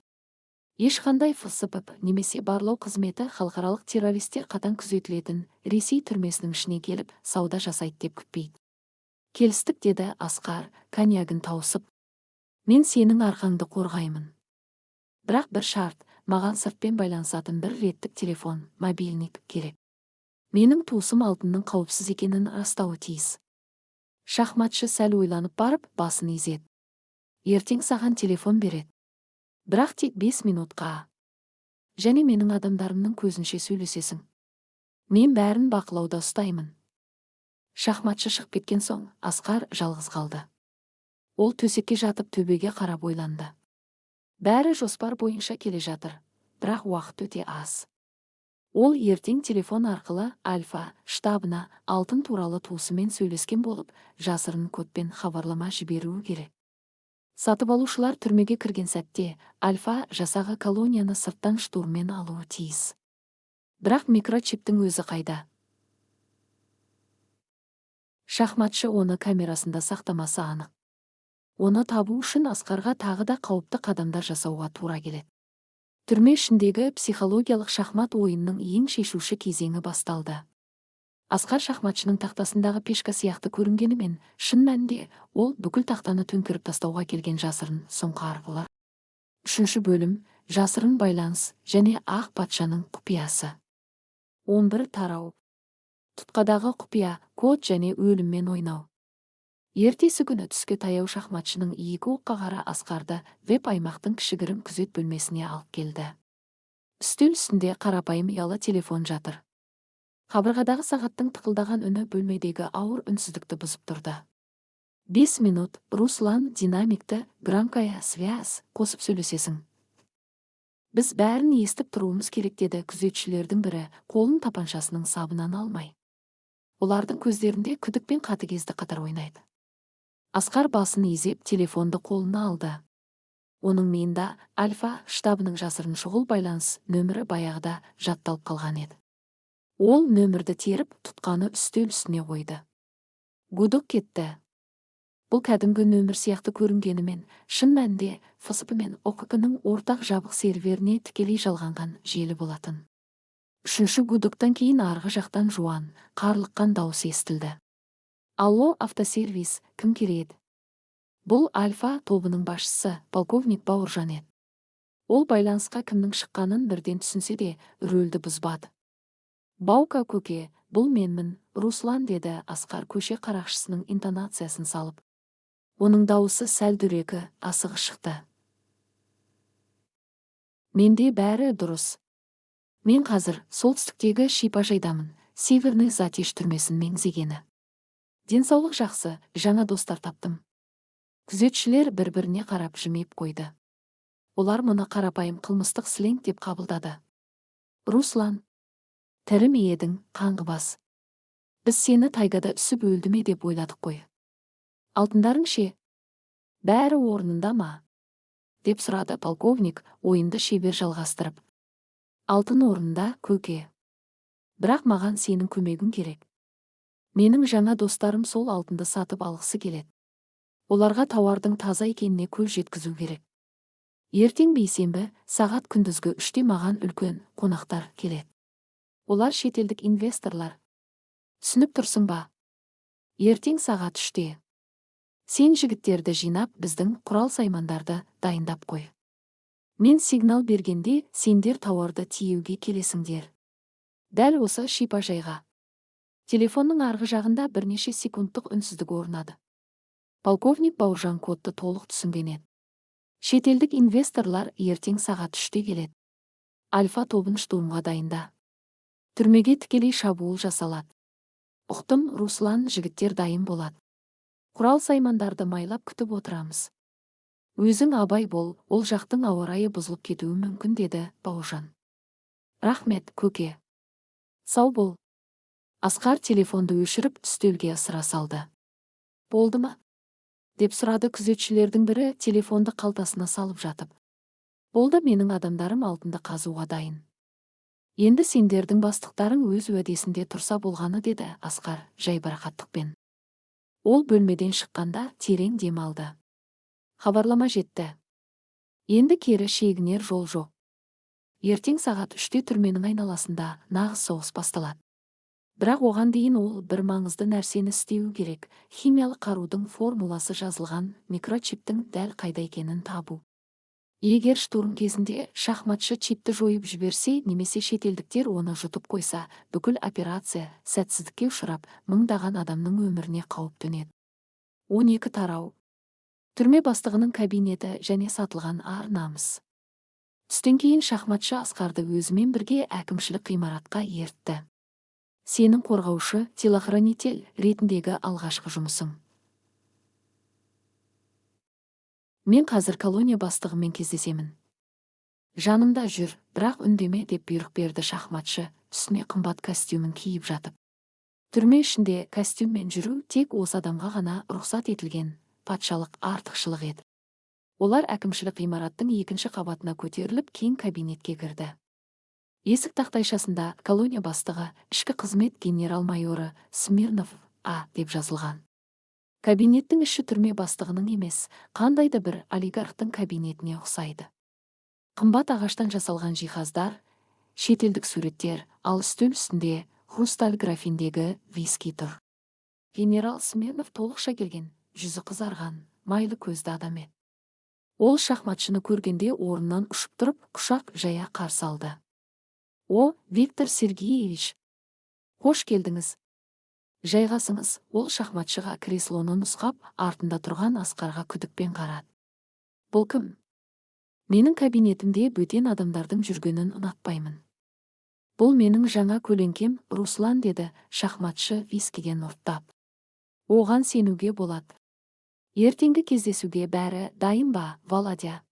Ешқандай ФСБ немесе барлау қызметі халықаралық террористер қатаң күзетілетін Ресей түрмесінің ішіне келіп, сауда жасайды деп күтпейді. Келістік, деді Асқар, коньягын тауысып. Мен сенің арқаңды қорғаймын. Бірақ бір шарт, маған сыртпен байланысатын бір реттік телефон, мобильник керек. Менің туысым алтынның қауіпсіз екенін растауы тиіс. Шахматшы сәл ойланып барып, басын изеді. Ертең саған телефон береді. Бірақ тек 5 минутқа. Және менің адамдарымның көзінше сөйлесесің. Мен бәрін бақылауда ұстаймын. Шахматшы шығып кеткен соң, Асқар жалғыз қалды. Ол төсекке жатып төбеге қарап ойланды. Бәрі жоспар бойынша келе жатыр, бірақ уақыт өте аз. Ол ертең телефон арқылы Альфа штабына алтын туралы туысымен сөйлескен болып, жасырын кодпен хабарлама жіберуі керек. Сатып алушылар түрмеге кірген сәтте, Альфа жасағы колонияны сырттан штурммен алуы тиіс. Бірақ микрочиптің өзі қайда? Шахматшы оны камерасында сақтамасы анық. Оны табу үшін Асқарға тағы да қауіпті қадамдар жасауға тура келеді. Түрме ішіндегі психологиялық шахмат ойынның ең шешуші кезеңі басталды. Асқар шахматшының тақтасындағы пешка сияқты көрінгенімен, шын мәнінде ол бүкіл тақтаны төңкеріп тастауға келген жасырын сұңқар. 3 бөлім, жасырын байланыс және ақ патшаның құпиясы. 11 тарау. Тұтқадағы құпия, код және өліммен ойнау. Ертесі күні түске таяу шахматшының 2 оққа қара Асқарды веб аймақтың кішігірім күзет бөлмесіне алып келді. Үстел үстінде қарапайым ұялы телефон жатыр. Қабырғадағы сағаттың тықылдаған үні бөлмедегі ауыр үнсіздікті бұзып тұрды. 5 минут, Руслан динамикті громкая связь қосып сөйлесесің. Біз бәрін естіп тұруымыз керек, деді күзетшілердің бірі, қолын тапаншасының сабынан алмай. Олардың көздерінде күдік пен қатыгездік қатар ойнайды. Асқар басын изеп телефонды қолына алды. Оның миында Альфа штабының жасырын шұғыл байланыс нөмірі баяғыда жатталып қалған еді. Ол нөмірді теріп, тұтқаны үстел үстіне қойды. Гудок кетті. Бұл кәдімгі нөмір сияқты көрінгенімен, шын мәнінде ФСБ мен ОКК-ның ортақ жабық серверіне тікелей жалғанған желі болатын. 3 гудоктан кейін арғы жақтан жуан, қарлыққан дауыс естілді. Алло, автосервис, кім келеді? Бұл Альфа тобының басшысы, полковник Бауыржан еді. Ол байланысқа кімнің шыққанын бірден түсінсе де, рөлді бұзбады. Баука көке, бұл менмін, Руслан, деді Асқар көше қарақшысының интонациясын салып. Оның дауысы сәл дөрекі, асығы шықты. Менде бәрі дұрыс. Мен қазір солтүстіктегі шипажайдамын, Северный Затиш түрмесін меңзегені. Денсаулық жақсы, жаңа достар таптым. Күзетшілер бір-біріне қарап жымиып қойды. Олар мұны қарапайым қылмыстық сленг деп қабылдады. Руслан, тірі ме едің, қаңғыбас? Біз сені тайгада үсіп өлді ме деп ойладық қой. Алтындарың ше? Бәрі орнында ма? Деп сұрады полковник, ойынды шебер жалғастырып. Алтын орнында, көке. Бірақ маған сенің көмегің керек. Менің жаңа достарым сол алтынды сатып алғысы келеді. Оларға тауардың таза екеніне көз жеткізу керек. Ертең бейсенбі, сағат күндізгі 3-те маған үлкен қонақтар келеді. Олар шетелдік инвесторлар. Түсініп тұрсың ба? Ертең сағат 3-те. Сен жігіттерді жинап, біздің құрал-саймандарды дайындап қой. Мен сигнал бергенде сендер тауарды тиеуге келесіңдер. Дәл осы шипажайға. Телефонның арғы жағында бірнеше секундтық үнсіздік орнады. Полковник Бауыржан кодты толық түсінген еді. Шетелдік инвесторлар ертең сағат 3-те келеді. Альфа тобын штурмға дайында. Түрмеге тікелей шабуыл жасалады. Ұқтым, Руслан, жігіттер дайын болады. Құрал-саймандарды майлап күтіп отырамыз. Өзің абай бол, ол жақтың ауа райы бұзылып кетуі мүмкін, деді Бауыржан. Рахмет, көке. Сау бол. Асқар телефонды өшіріп үстелге ысыра салды. Болды ма? Деп сұрады күзетшілердің бірі телефонды қалтасына салып жатып. Болды, менің адамдарым алтынды қазуға дайын. Енді сендердің бастықтарың өз уәдесінде тұрса болғаны, деді Асқар жайбарақаттықпен. Ол бөлмеден шыққанда терең дем алды. Хабарлама жетті. Енді кері шегінер жол жоқ. Ертең сағат 3-те түрменің айналасында нағыз соғыс басталады. Бірақ оған дейін ол бір маңызды нәрсені істеуі керек. Химиялық қарудың формуласы жазылған микрочиптің дәл қайда екенін табу. Егер штурм кезінде шахматшы чипті жойып жіберсе, немесе шетелдіктер оны жұтып қойса, бүкіл операция сәтсіздікке ұшырап, мыңдаған адамның өміріне қауіп төнеді. 12 тарау. Түрме бастығының кабинеті және сатылған ар-намыс. Түстен кейін шахматшы Асқарды өзімен бірге әкімшілік ғимаратқа ертті. Сенің қорғаушы телохранитель ретіндегі алғашқы жұмысың. Мен қазір колония бастығымен кездесемін. Жанымда жүр, бірақ үндеме, деп бұйрық берді шахматшы, үстіне қымбат костюмін киіп жатып. Түрме ішінде костюммен жүру тек осы адамға ғана рұқсат етілген патшалық артықшылық еді. Олар әкімшілік ғимараттың 2-ші қабатына көтеріліп, кең кабинетке кірді. Есік тақтайшасында колония бастығы, ішкі қызмет генерал-майоры Смирнов А деп жазылған. Кабинеттің іші түрме бастығының емес, қандайды бір олигархтың кабинетіне ұқсайды. Қымбат ағаштан жасалған жиһаздар, шетелдік суреттер, ал үстел үстінде хрусталь графиндегі виски тұр. Генерал Смирнов толықша келген, жүзі қызарған, майлы көзді адам еді. Ол шахматшыны көргенде орнынан ұшып тұрып, құшақ жая қарсы алды. О, Виктор Сергеевич, қош келдіңіз. Жайғасыңыз. Ол шахматшыға креслоны нұсқап, артында тұрған Асқарға күдікпен қарады. Бұл кім? Менің кабинетімде бөтен адамдардың жүргенін ұнатпаймын. Бұл менің жаңа көлеңкем, Руслан, деді шахматшы вискиден ұрттап. Оған сенуге болады. Ертеңгі кездесуге бәрі дайын ба, Володя?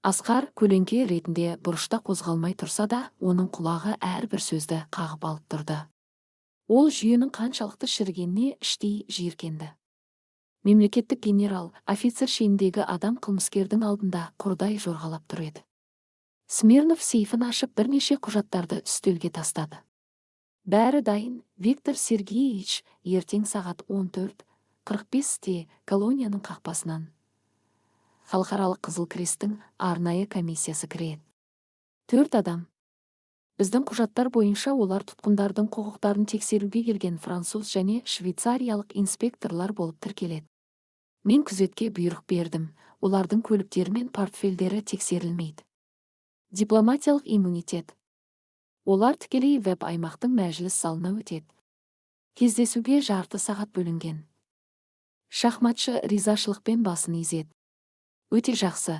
Асқар көлеңке ретінде бұрышта қозғалмай тұрса да, оның құлағы әрбір сөзді қағып алып тұрды. Ол жүйенің қаншалықты шірігеніне іштей жиіркенді. Мемлекеттік генерал, офицер шеніндегі адам қылмыскердің алдында құрдай жорғалап тұр еді. Смирнов сейфін ашып бірнеше құжаттарды үстелге тастады. Бәрі дайын, Виктор Сергеевич, ертең сағат 14:45-те колонияның қақпасынан Халықаралық Қызыл Крестің арнайы комиссиясы кіреді. 4 адам. Біздің құжаттар бойынша олар тұтқындардың құқықтарын тексеруге келген француз және швейцариялық инспекторлар болып тіркеледі. Мен күзетке бұйрық бердім, олардың көліктері мен портфельдері тексерілмейді. Дипломатиялық иммунитет. Олар тікелей веб аймақтың мәжіліс залына өтеді. Кездесуге жарты сағат бөлінген. Шахматшы ризашылықпен басын изеді. Өте жақсы.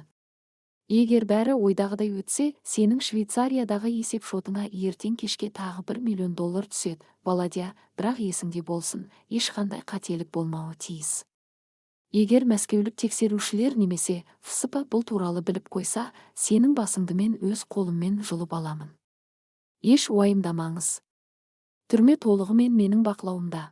Егер бәрі ойдағыдай өтсе, сенің Швейцариядағы есеп шотыңа ертең кешке тағы $1 миллион түседі. Володя, бірақ есіңде болсын, ешқандай қателік болмауы тиіс. Егер мәскеулік тексерушілер немесе ФСБ бұл туралы біліп қойса, сенің басыңды мен өз қолыммен жұлып аламын. Еш уайымдамаңыз. Түрме толығымен менің бақылауымда.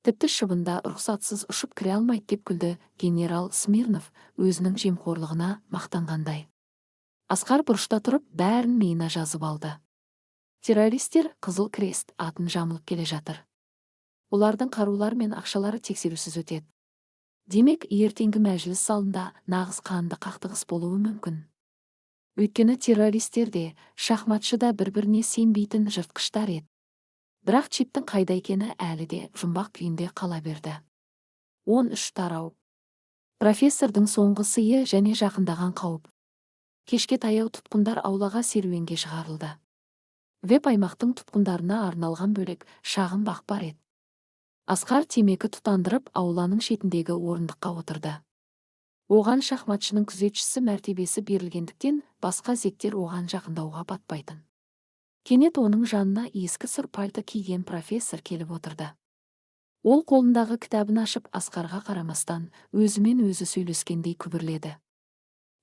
Тіпті шыбында рұқсатсыз ұшып кіре алмайды, деп күлді генерал Смирнов өзінің жемқорлығына мақтанғандай. Асқар бұрышта тұрып бәрін миына жазып алды. Террористер Қызыл Крест атын жамылып келе жатыр. Олардың қарулары мен ақшалары тексерусіз өтеді. Демек, ертеңгі мәжіліс залында нағыз қанды қақтығыс болуы мүмкін. Өйткені террористер де, шахматшы да бір-біріне сенбейтін жыртқыштар еді. Бірақ чиптің қайда екені әлі де жұмбақ күйінде қала берді. 13 тарау. Профессордың соңғы сыйы және жақындаған қауіп. Кешке таяу тұтқындар аулаға серуенге шығарылды. Веб аймақтың тұтқындарына арналған бөлек шағын бақ бар еді. Асқар темекі тұтандырып ауланың шетіндегі орындыққа отырды. Оған шахматшының күзетшісі мәртебесі берілгендіктен басқа зектер оған жақындауға батпайтын. Кенет оның жанына ескі сұр пальто киген профессор келіп отырды. Ол қолындағы кітабын ашып Асқарға қарамастан өзімен өзі сөйлескендей күбірледі.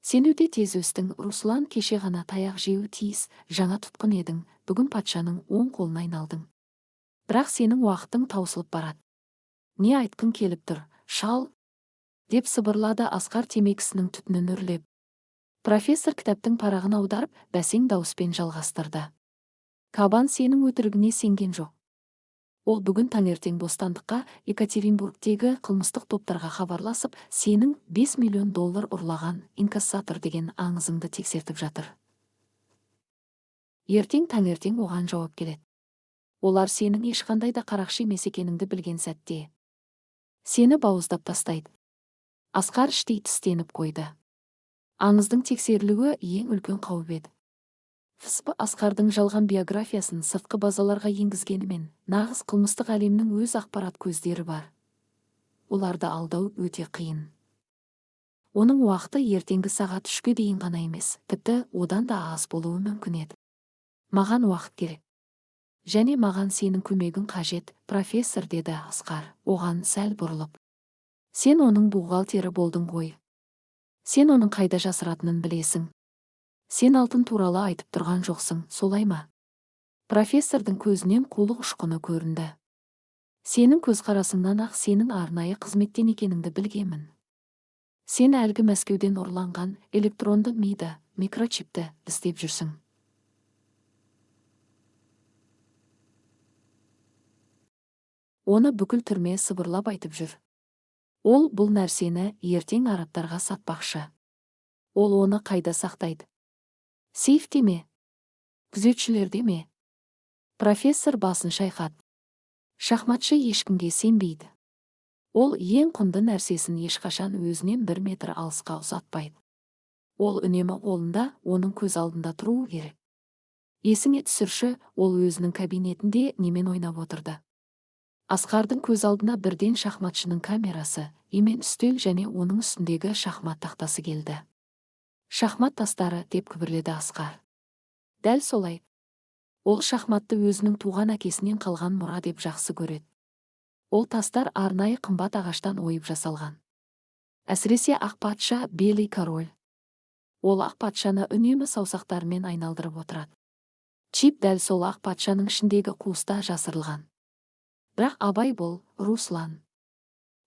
Сен өте тез өстің, Руслан, кеше ғана таяқ жеуі тиіс, жаңа тұтқын едің, бүгін патшаның оң қолына айналдың. Бірақ сенің уақытың таусылып барады. Не айтқың келіп тұр, шал? Деп сыбырлады Асқар темекісінің түтінін үрлеп. Профессор кітаптың парағын аударып, бәсең дауыспен жалғастырды. Кабан сенің өтірігіне сенген жоқ. Ол бүгін таңертең бостандыққа Екатеринбургтегі қылмыстық топтарға хабарласып, сенің $5 миллион ұрлаған инкассатор деген аңызыңды тексертіп жатыр. Ертең таңертең оған жауап келеді. Олар сенің ешқандай да қарақшы емес екеніңді білген сәтте сені бауыздап тастайды. Асқар іштей тістеніп қойды. Аңыздың тексерілуі ең үлкен қауіп еді. ФСБ Асқардың жалған биографиясын сыртқы базаларға енгізгенімен, нағыз қылмыстық әлемнің өз ақпарат көздері бар. Оларды алдау өте қиын. Оның уақыты ертеңгі сағат 3-ге дейін ғана емес, тіпті одан да аз болуы мүмкін еді. Маған уақыт керек. Және маған сенің көмегің қажет, профессор, деді Асқар, оған сәл бұрылып. Сен оның бухгалтері болдың ғой. Сен оның қайда жасыратынын білесің. Сен алтын туралы айтып тұрған жоқсың, солай ма? Профессордың көзінен қулық ұшқыны көрінді. Сенің көзқарасыңнан ақ сенің арнайы қызметтен екеніңді білгемін. Сен әлгі Мәскеуден ұрланған электронды миды, микрочипті іздеп жүрсің. Оны бүкіл түрме сыбырлап айтып жүр. Ол бұл нәрсені ертең арабтарға сатпақшы. Ол оны қайда сақтайды? Сейфте ме? Күзетшілерде ме? Профессор басын шайқады. Шахматшы ешкімге сенбейді. Ол ең құнды нәрсесін ешқашан өзінен 1 метр алысқа ұзатпайды. Ол үнемі қолында, оның көз алдында тұруы керек. Есіңе түсірші, ол өзінің кабинетінде немен ойнап отырды. Асқардың көз алдына бірден шахматшының камерасы, емен үстел және оның үстіндегі шахмат тақтасы келді. Шахмат тастары, деп күбірледі Асқар. Дәл солай. Ол шахматты өзінің туған әкесінен қалған мұра деп жақсы көреді. Ол тастар арнайы қымбат ағаштан ойып жасалған. Әсіресе ақ патша, Белый король. Ол ақ патшаны үнемі саусақтарымен айналдырып отырады. Чип дәл сол ақ патшаның ішіндегі қуыста жасырылған. Бірақ абай бол, Руслан.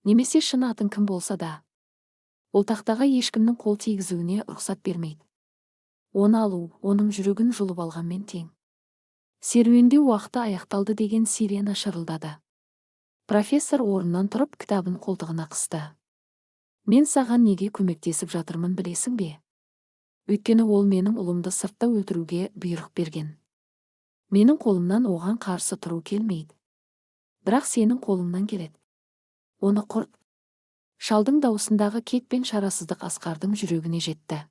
Немесе шын атың кім болса да. Ол тақтаға ешкімнің қол тигізуіне рұқсат бермейді. Оны алу, оның жүрегін жұлып алғанмен тең. Серуенде уақыты аяқталды деген сирена шырылдады. Профессор орнынан тұрып кітабын қолтығына қысты. Мен саған неге көмектесіп жатырмын білесің бе? Өйткені ол менің ұлымды сыртта өлтіруге бұйрық берген. Менің қолымнан оған қарсы тұру келмейді. Бірақ сенің қолыңнан келеді. Оны құрт. Шалдың даусындағы кек пен шарасыздық Асқардың жүрегіне жетті.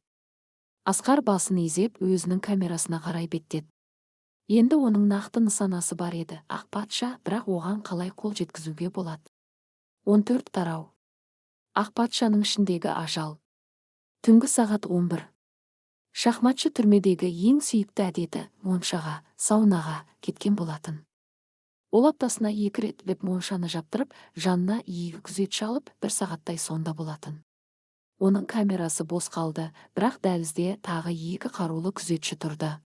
Асқар басын изеп, өзінің камерасына қарай беттеді. Енді оның нақты нысанасы бар еді, ақ патша, бірақ оған қалай қол жеткізуге болады? 14 тарау. Ақ патшаның ішіндегі ажал. Түнгі сағат 11. Шахматшы түрмедегі ең сүйікті әдеті моншаға, саунаға кеткен болатын. Ол аптасына 2 рет моншаны жаптырып, жанына 2 күзетші алып, 1 сағаттай сонда болатын. Оның камерасы бос қалды, бірақ дәлізде тағы 2 қарулы күзетші тұрды.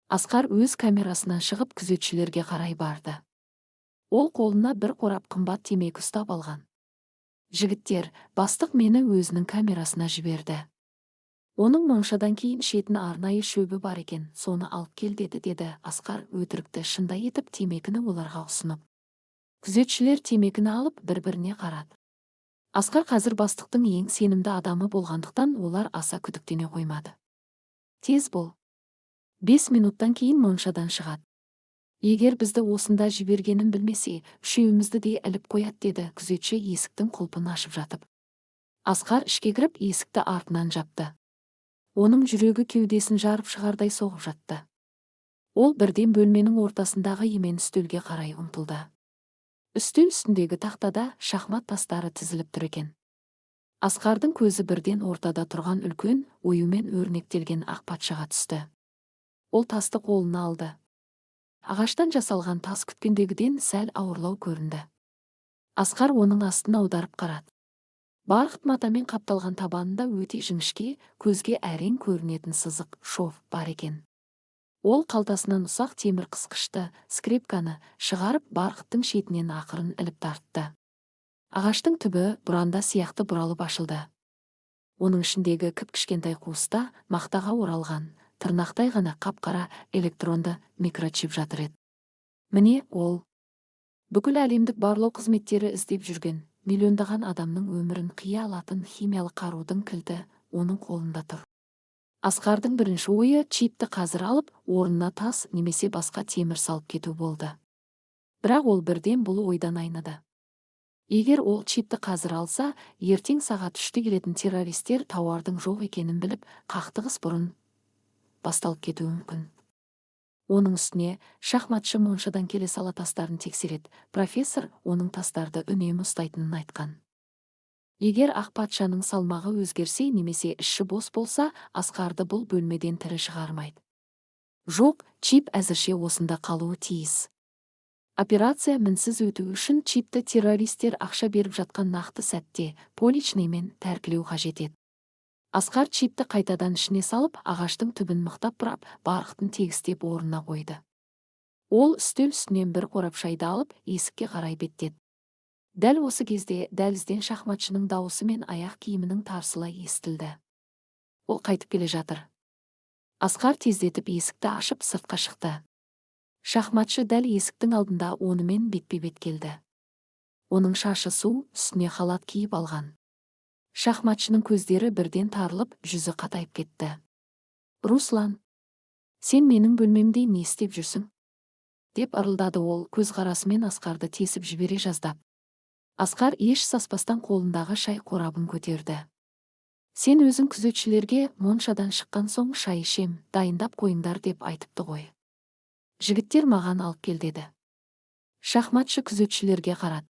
Асқар өз камерасынан шығып күзетшілерге қарай барды. Ол қолына 1 қорап қымбат темекі ұстап алған. Жігіттер, бастық мені өзінің камерасына жіберді. Оның моншадан кейін шетін арнайы шөбі бар екен, соны алып кел деді Асқар өтірікті шындай етіп темекіні оларға ұсынып. Күзетшілер темекіні алып бір-біріне қарады. Асқар қазір бастықтың ең сенімді адамы болғандықтан олар аса күдіктене қоймады. Тез бол. 5 минуттан кейін моншадан шығады. Егер бізді осында жібергенін білмесе, үшеумізді де іліп қояды деді күзетші есіктің құлпын ашып жатып. Асқар ішке кіріп есікті артынан жапты. Оның жүрегі кеудесін жарып шығардай соғып жатты. Ол бірден бөлменің ортасындағы емен үстелге қарай ұмтылды. Үстел үстіндегі тақтада шахмат тастары тізіліп тұр екен. Асқардың көзі бірден ортада тұрған үлкен, оюмен өрнектелген ақ патшаға түсті. Ол тасты қолына алды. Ағаштан жасалған тас күткендегіден сәл ауырлау көрінді. Асқар оның астын аударып қарады. Барқыт матамен қапталған табанында өте жіңішке, көзге әрең көрінетін сызық, шов бар екен. Ол қалтасынан ұсақ темір қысқышты, скрепканы шығарып барқыттың шетінен ақырын іліп тартты. Ағаштың түбі бұранда сияқты бұралып ашылды. Оның ішіндегі кіп-кішкентай қуыста мақтаға оралған, тырнақтай ғана қап-қара электронды микрочип жатыр еді. Міне ол. Бүкіл әлемдік барлау қызметтері іздеп жүрген, миллиондаған адамның өмірін қия алатын химиялық қарудың кілті оның қолында тұр. Асқардың бірінші ойы чипті қазір алып, орнына тас немесе басқа темір салып кету болды. Бірақ ол бірден бұл ойдан айныды. Егер ол чипті қазір алса, ертең сағат 3-те келетін террористер тауардың жоқ екенін біліп, қақтығыс бұрын басталып кетуі мүмкін. Оның үстіне шахматшы моншадан келе сала тастарын тексереді. Профессор оның тастарды үнемі ұстайтынын айтқан. Егер ақ патшаның салмағы өзгерсе немесе іші бос болса, Асқарды бұл бөлмеден тірі шығармайды. Жоқ, чип әзірше осында қалуы тиіс. Операция мінсіз өту үшін чипті террористер ақша беріп жатқан нақты сәтте поличныймен тәркілеу қажет еді. Асқар чипті қайтадан ішіне салып, ағаштың түбін мықтап бұрап, барқытын тегістеп орнына қойды. Ол үстел үстінен 1 қорап шайды алып, есікке қарай беттеді. Дәл осы кезде дәлізден шахматшының дауысы мен аяқ киімінің тарсылай естілді. Ол қайтып келе жатыр. Асқар тездетіп есікті ашып сыртқа шықты. Шахматшы дәл есіктің алдында онымен бетпе-бет келді. Оның шашы су, үстіне халат киіп алған. Шахматшының көздері бірден тарылып, жүзі қатайып кетті. Руслан, сен менің бөлмемде не істеп жүрсің? Деп ырылдады ол, көзқарасымен Асқарды тесіп жібере жаздап. Асқар еш саспастан қолындағы шай қорабын көтерді. Сен өзің күзетшілерге моншадан шыққан соң шай ішем, дайындап қойыңдар деп айтыпты ғой. Жігіттер маған алып кел деді. Шахматшы күзетшілерге қарады.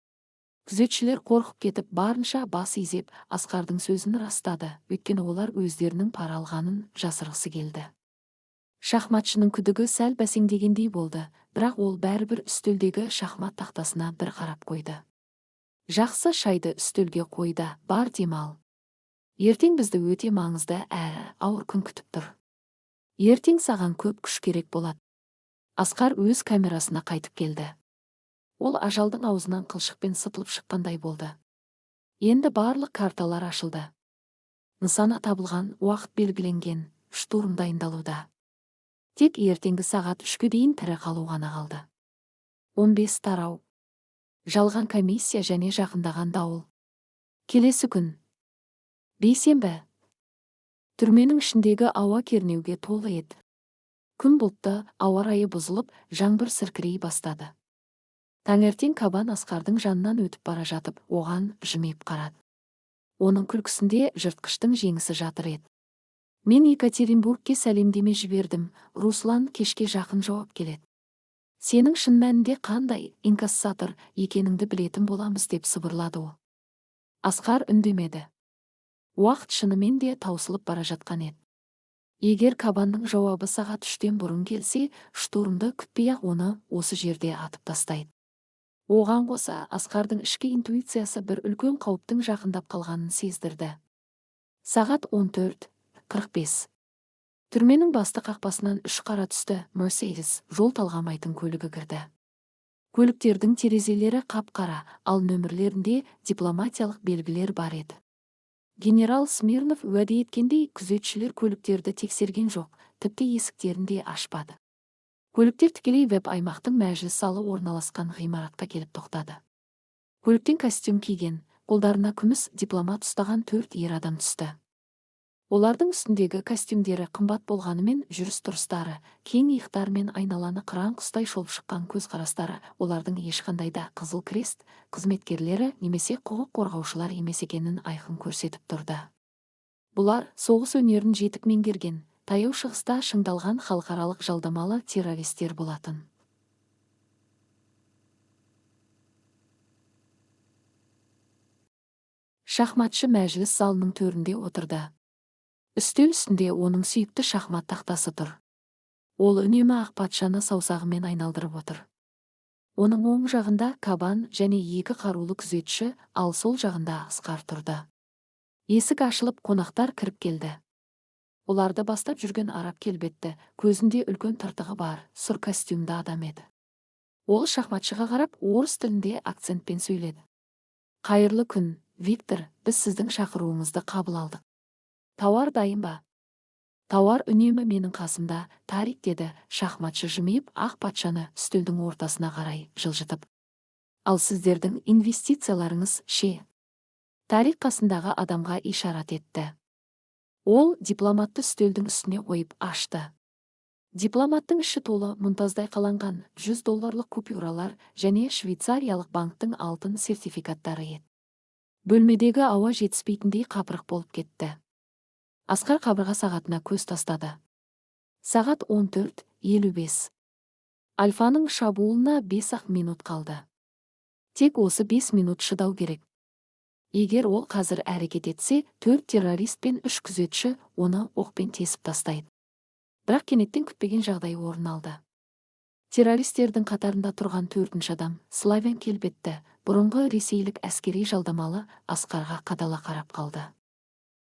Күзетшілер қорқып кетіп, барынша бас изеп, Асқардың сөзін растады, өйткені олар өздерінің пара алғанын жасырғысы келді. Шахматшының күдігі сәл бәсеңдегендей болды, бірақ ол бәрібір үстелдегі шахмат тақтасына 1 қарап қойды. Жақсы, шайды үстелге қойды, бар демал. Ертең бізді өте маңызды ауыр күн күтіп тұр. Ертең саған көп күш керек болады. Асқар өз камерасына қайтып келді. Ол ажалдың аузынан қылшықпен сытылып шыққандай болды. Енді барлық карталар ашылды. Нысана табылған, уақыт белгіленген, штурм дайындалуда. Тек ертеңгі сағат 3-ке дейін тірі қалу ғана қалды. 15 тарау. Жалған комиссия және жақындаған дауыл. Келесі күн. Бейсенбі. Түрменің ішіндегі ауа кернеуге толы еді. Күн бұлтты, ауа райы бұзылып, жаңбыр сіркірей бастады. Таңертең Кабан Асқардың жанынан өтіп бара жатып, оған жымиып қарады. Оның күлкісінде жыртқыштың жеңісі жатыр еді. Мен Екатеринбургке сәлемдеме жібердім. Руслан кешке жақын жауап келеді. Сенің шын мәнінде қандай инкассатор екеніңді білетін боламыз деп сыбырлады ол. Асқар үндемеді. Уақыт шынымен де таусылып бара жатқан еді. Егер Кабанның жауабы сағат 3-тен бұрын келсе, штурмды күтпей-ақ оны осы жерде атып тастайды. Оған қоса Асқардың ішкі интуициясы бір үлкен қауіптің жақындап қалғанын сездірді. Сағат 14:45. Түрменің басты қақпасынан 3 қара түсті Мерседес жол талғамайтын көлігі кірді. Көліктердің терезелері қап-қара, ал нөмірлерінде дипломатиялық белгілер бар еді. Генерал Смирнов уәде еткендей, күзетшілер көліктерді тексерген жоқ, тіпті есіктерін де ашпады. Көліктер тікелей веб-аймақтың мәжіліс залы орналасқан ғимаратқа келіп тоқтады. Көліктен костюм киген, қолдарына күміс дипломат ұстаған 4 ер адам түсті. Олардың үстіндегі костюмдері қымбат болғанымен жүріс-тұрыстары, кең иықтар мен айналаны қыран құстай шолып шыққан көзқарастары олардың ешқандай да Қызыл Крест қызметкерлері немесе құқық қорғаушылар емес екенін айқын көрсетіп тұрды. Бұлар соғыс өнерін жетік меңгерген, таяу шығыста шыңдалған халықаралық жалдамалы террористер болатын. Шахматшы мәжіліс залының төрінде отырды. Үстел үстінде оның сүйікті шахмат тақтасы тұр. Ол үнемі ақ патшаны саусағымен айналдырып отыр. Оның оң жағында Кабан және 2 қарулы күзетші, ал сол жағында Асқар тұрды. Есік ашылып, қонақтар кіріп келді. Оларды бастап жүрген араб келбетті, көзінде үлкен тыртығы бар, сұр костюмді адам еді. Ол шахматшыға қарап, орыс тілінде акцентпен сөйледі. Қайырлы күн, Виктор, біз сіздің шақыруыңызды қабыл алдық. Тауар дайын ба? Тауар үнемі менің қасымда, Тарик, деді шахматшы жымиып, ақ патшаны үстелдің ортасына қарай жылжытып. Ал сіздердің инвестицияларыңыз ше? Тарик қасындағы адамға ишарат етті. Ол дипломатты үстелдің үстіне қойып ашты. Дипломаттың іші толы мұнтаздай қаланған $100 купюралар және швейцариялық банктың алтын сертификаттары еді. Бөлмедегі ауа жетіспейтіндей қапырық болып кетті. Асқар қабырға сағатына көз тастады. Сағат 14:55. Альфаның шабуылына 5-ақ минут қалды. Тек осы 5 минут шыдау керек. Егер ол қазір әрекет етсе, 4 террорист пен 3 күзетші оны оқпен тесіп тастайды. Бірақ кенеттен күтпеген жағдай орын алды. Террористердің қатарында тұрған 4-ші адам, славян келбетті, бұрынғы ресейлік әскери жалдамалы, Асқарға қадала қарап қалды.